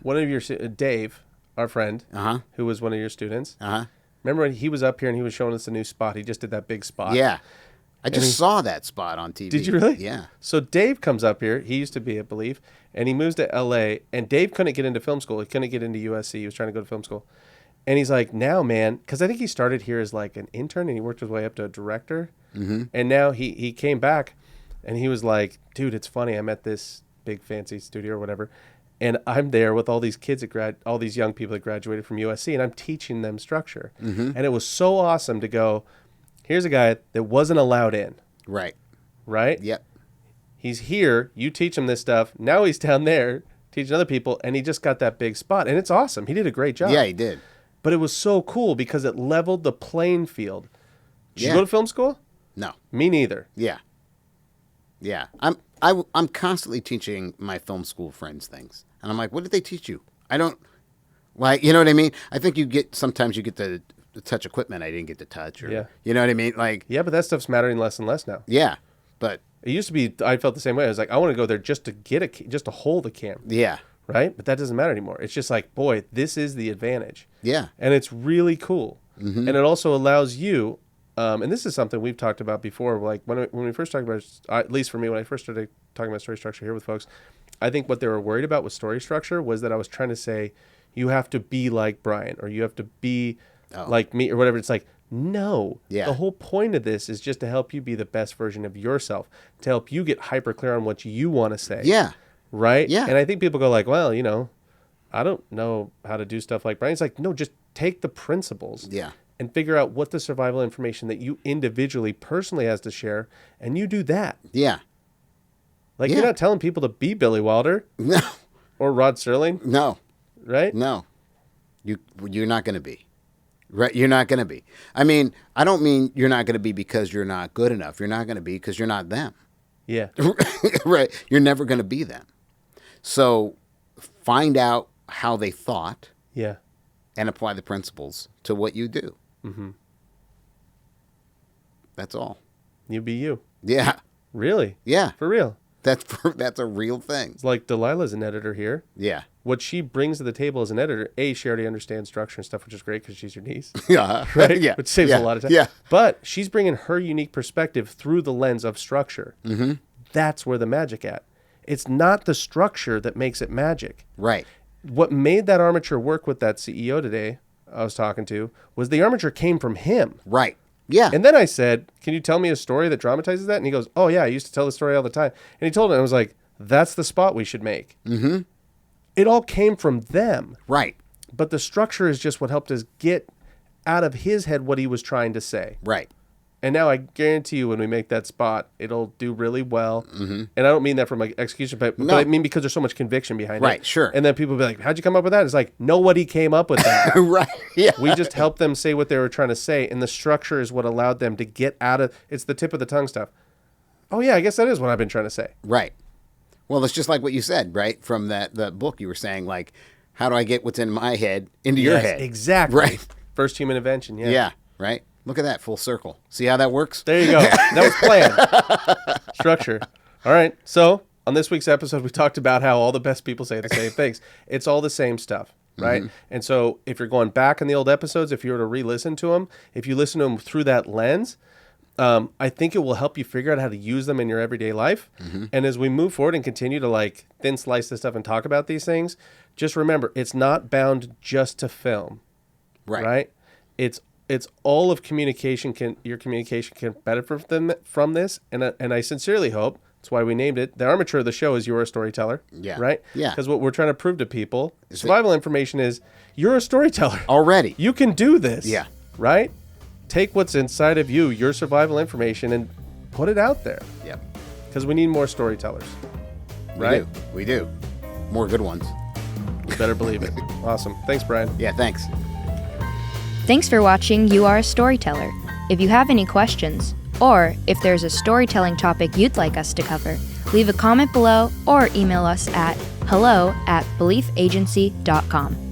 Speaker 1: One of your... Dave, our friend, who was one of your students. Remember when he was up here and he was showing us a new spot? He just did that big spot.
Speaker 2: Yeah. I just saw that spot on TV.
Speaker 1: Did you really?
Speaker 2: Yeah.
Speaker 1: So Dave comes up here. He used to be at Believe. And he moves to L.A. And Dave couldn't get into film school. He couldn't get into USC. He was trying to go to film school. And he's like, now, man, because I think he started here as like an intern and he worked his way up to a director. Mm-hmm. And now he came back and he was like, dude, it's funny. I'm at this big fancy studio or whatever. And I'm there with all these kids all these young people that graduated from USC, and I'm teaching them structure. Mm-hmm. And it was so awesome to go, here's a guy that wasn't allowed in.
Speaker 2: Right.
Speaker 1: Right?
Speaker 2: Yep.
Speaker 1: He's here. You teach him this stuff. Now he's down there teaching other people, and he just got that big spot. And it's awesome. He did a great job.
Speaker 2: Yeah, he did.
Speaker 1: But it was so cool because it leveled the playing field. Did you
Speaker 2: Yeah.
Speaker 1: go to film school?
Speaker 2: No.
Speaker 1: Me neither.
Speaker 2: Yeah. Yeah. I'm constantly teaching my film school friends things. And I'm like, what did they teach you? I don't, like, you know what I mean? I think sometimes you get to touch equipment I didn't get to touch. Or,
Speaker 1: Yeah.
Speaker 2: You know what I mean? Like,
Speaker 1: Yeah, but that stuff's mattering less and less now.
Speaker 2: yeah. But,
Speaker 1: It used to be, I felt the same way. I was like, I want to go there just to hold the camera,
Speaker 2: yeah.
Speaker 1: right? But that doesn't matter anymore. It's just like, boy, this is the advantage.
Speaker 2: Yeah.
Speaker 1: And it's really cool. Mm-hmm. And it also allows you, and this is something we've talked about before, like when we first talked about, at least for me, when I first started talking about story structure here with folks, I think what they were worried about with story structure was that I was trying to say, you have to be like Brian, or you have to be like me, or whatever. It's like, no.
Speaker 2: Yeah.
Speaker 1: The whole point of this is just to help you be the best version of yourself, to help you get hyper clear on what you want to say.
Speaker 2: Yeah.
Speaker 1: Right?
Speaker 2: Yeah.
Speaker 1: And I think people go like, well, I don't know how to do stuff like Brian. It's like, no, just take the principles.
Speaker 2: Yeah.
Speaker 1: And figure out what the survival information that you individually, personally has to share, and you do that.
Speaker 2: Yeah.
Speaker 1: Like,
Speaker 2: Yeah.
Speaker 1: you're not telling people to be Billy Wilder
Speaker 2: No.
Speaker 1: or Rod Serling,
Speaker 2: No.
Speaker 1: right?
Speaker 2: No. You're not going to be. Right? You're not going to be. I mean, I don't mean you're not going to be because you're not good enough. You're not going to be because you're not them.
Speaker 1: Yeah.
Speaker 2: Right? You're never going to be them. So find out how they thought
Speaker 1: Yeah.
Speaker 2: and apply the principles to what you do.
Speaker 1: Mm-hmm.
Speaker 2: That's all.
Speaker 1: You be you.
Speaker 2: Yeah.
Speaker 1: Really?
Speaker 2: Yeah.
Speaker 1: For real.
Speaker 2: That's a real thing.
Speaker 1: It's like Delilah's an editor here.
Speaker 2: Yeah.
Speaker 1: What she brings to the table as an editor, she already understands structure and stuff, which is great because she's your niece.
Speaker 2: Yeah.
Speaker 1: Right?
Speaker 2: Yeah.
Speaker 1: Which saves
Speaker 2: Yeah.
Speaker 1: a lot of time.
Speaker 2: Yeah.
Speaker 1: But she's bringing her unique perspective through the lens of structure. Mm-hmm. That's where the magic at. It's not the structure that makes it magic.
Speaker 2: Right.
Speaker 1: What made that armature work with that CEO today I was talking to was the armature came from him.
Speaker 2: Right. Yeah.
Speaker 1: And then I said, can you tell me a story that dramatizes that? And he goes, oh, yeah, I used to tell the story all the time. And he told it, and I was like, that's the spot we should make. Mm-hmm. It all came from them.
Speaker 2: Right.
Speaker 1: But the structure is just what helped us get out of his head what he was trying to say.
Speaker 2: Right.
Speaker 1: And now I guarantee you when we make that spot, it'll do really well. Mm-hmm. And I don't mean that from like execution, but I mean because there's so much conviction behind it.
Speaker 2: Right, sure.
Speaker 1: And then people will be like, how'd you come up with that? It's like, nobody came up with that.
Speaker 2: Right, yeah.
Speaker 1: We just helped them say what they were trying to say. And the structure is what allowed them to get out of, it's the tip of the tongue stuff. Oh yeah, I guess that is what I've been trying to say.
Speaker 2: Right. Well, it's just like what you said, right? From the book you were saying, like, how do I get what's in my head into your head?
Speaker 1: Exactly.
Speaker 2: Right.
Speaker 1: First human invention, yeah.
Speaker 2: Yeah, right? Look at that, full circle. See how that works?
Speaker 1: There you go. That was planned. Structure. All right. So on this week's episode, we talked about how all the best people say the same things. It's all the same stuff, right? Mm-hmm. And so if you're going back in the old episodes, if you were to re-listen to them, if you listen to them through that lens, I think it will help you figure out how to use them in your everyday life. Mm-hmm. And as we move forward and continue to like thin slice this stuff and talk about these things, just remember, it's not bound just to film, right? It's all of communication. Your communication can benefit from this, and I sincerely hope that's why we named it. The armature of the show is You Are A Storyteller.
Speaker 2: Yeah.
Speaker 1: Right.
Speaker 2: Yeah.
Speaker 1: Because what we're trying to prove to people, survival information is you're a storyteller
Speaker 2: already.
Speaker 1: You can do this.
Speaker 2: Yeah.
Speaker 1: Right. Take what's inside of you, your survival information, and put it out there.
Speaker 2: Yep.
Speaker 1: Because we need more storytellers. Right.
Speaker 2: We do. More good ones.
Speaker 1: You better believe it. Awesome. Thanks, Brian.
Speaker 2: Yeah. Thanks.
Speaker 3: Thanks for watching You Are A Storyteller. If you have any questions, or if there's a storytelling topic you'd like us to cover, leave a comment below or email us at hello@beliefagency.com.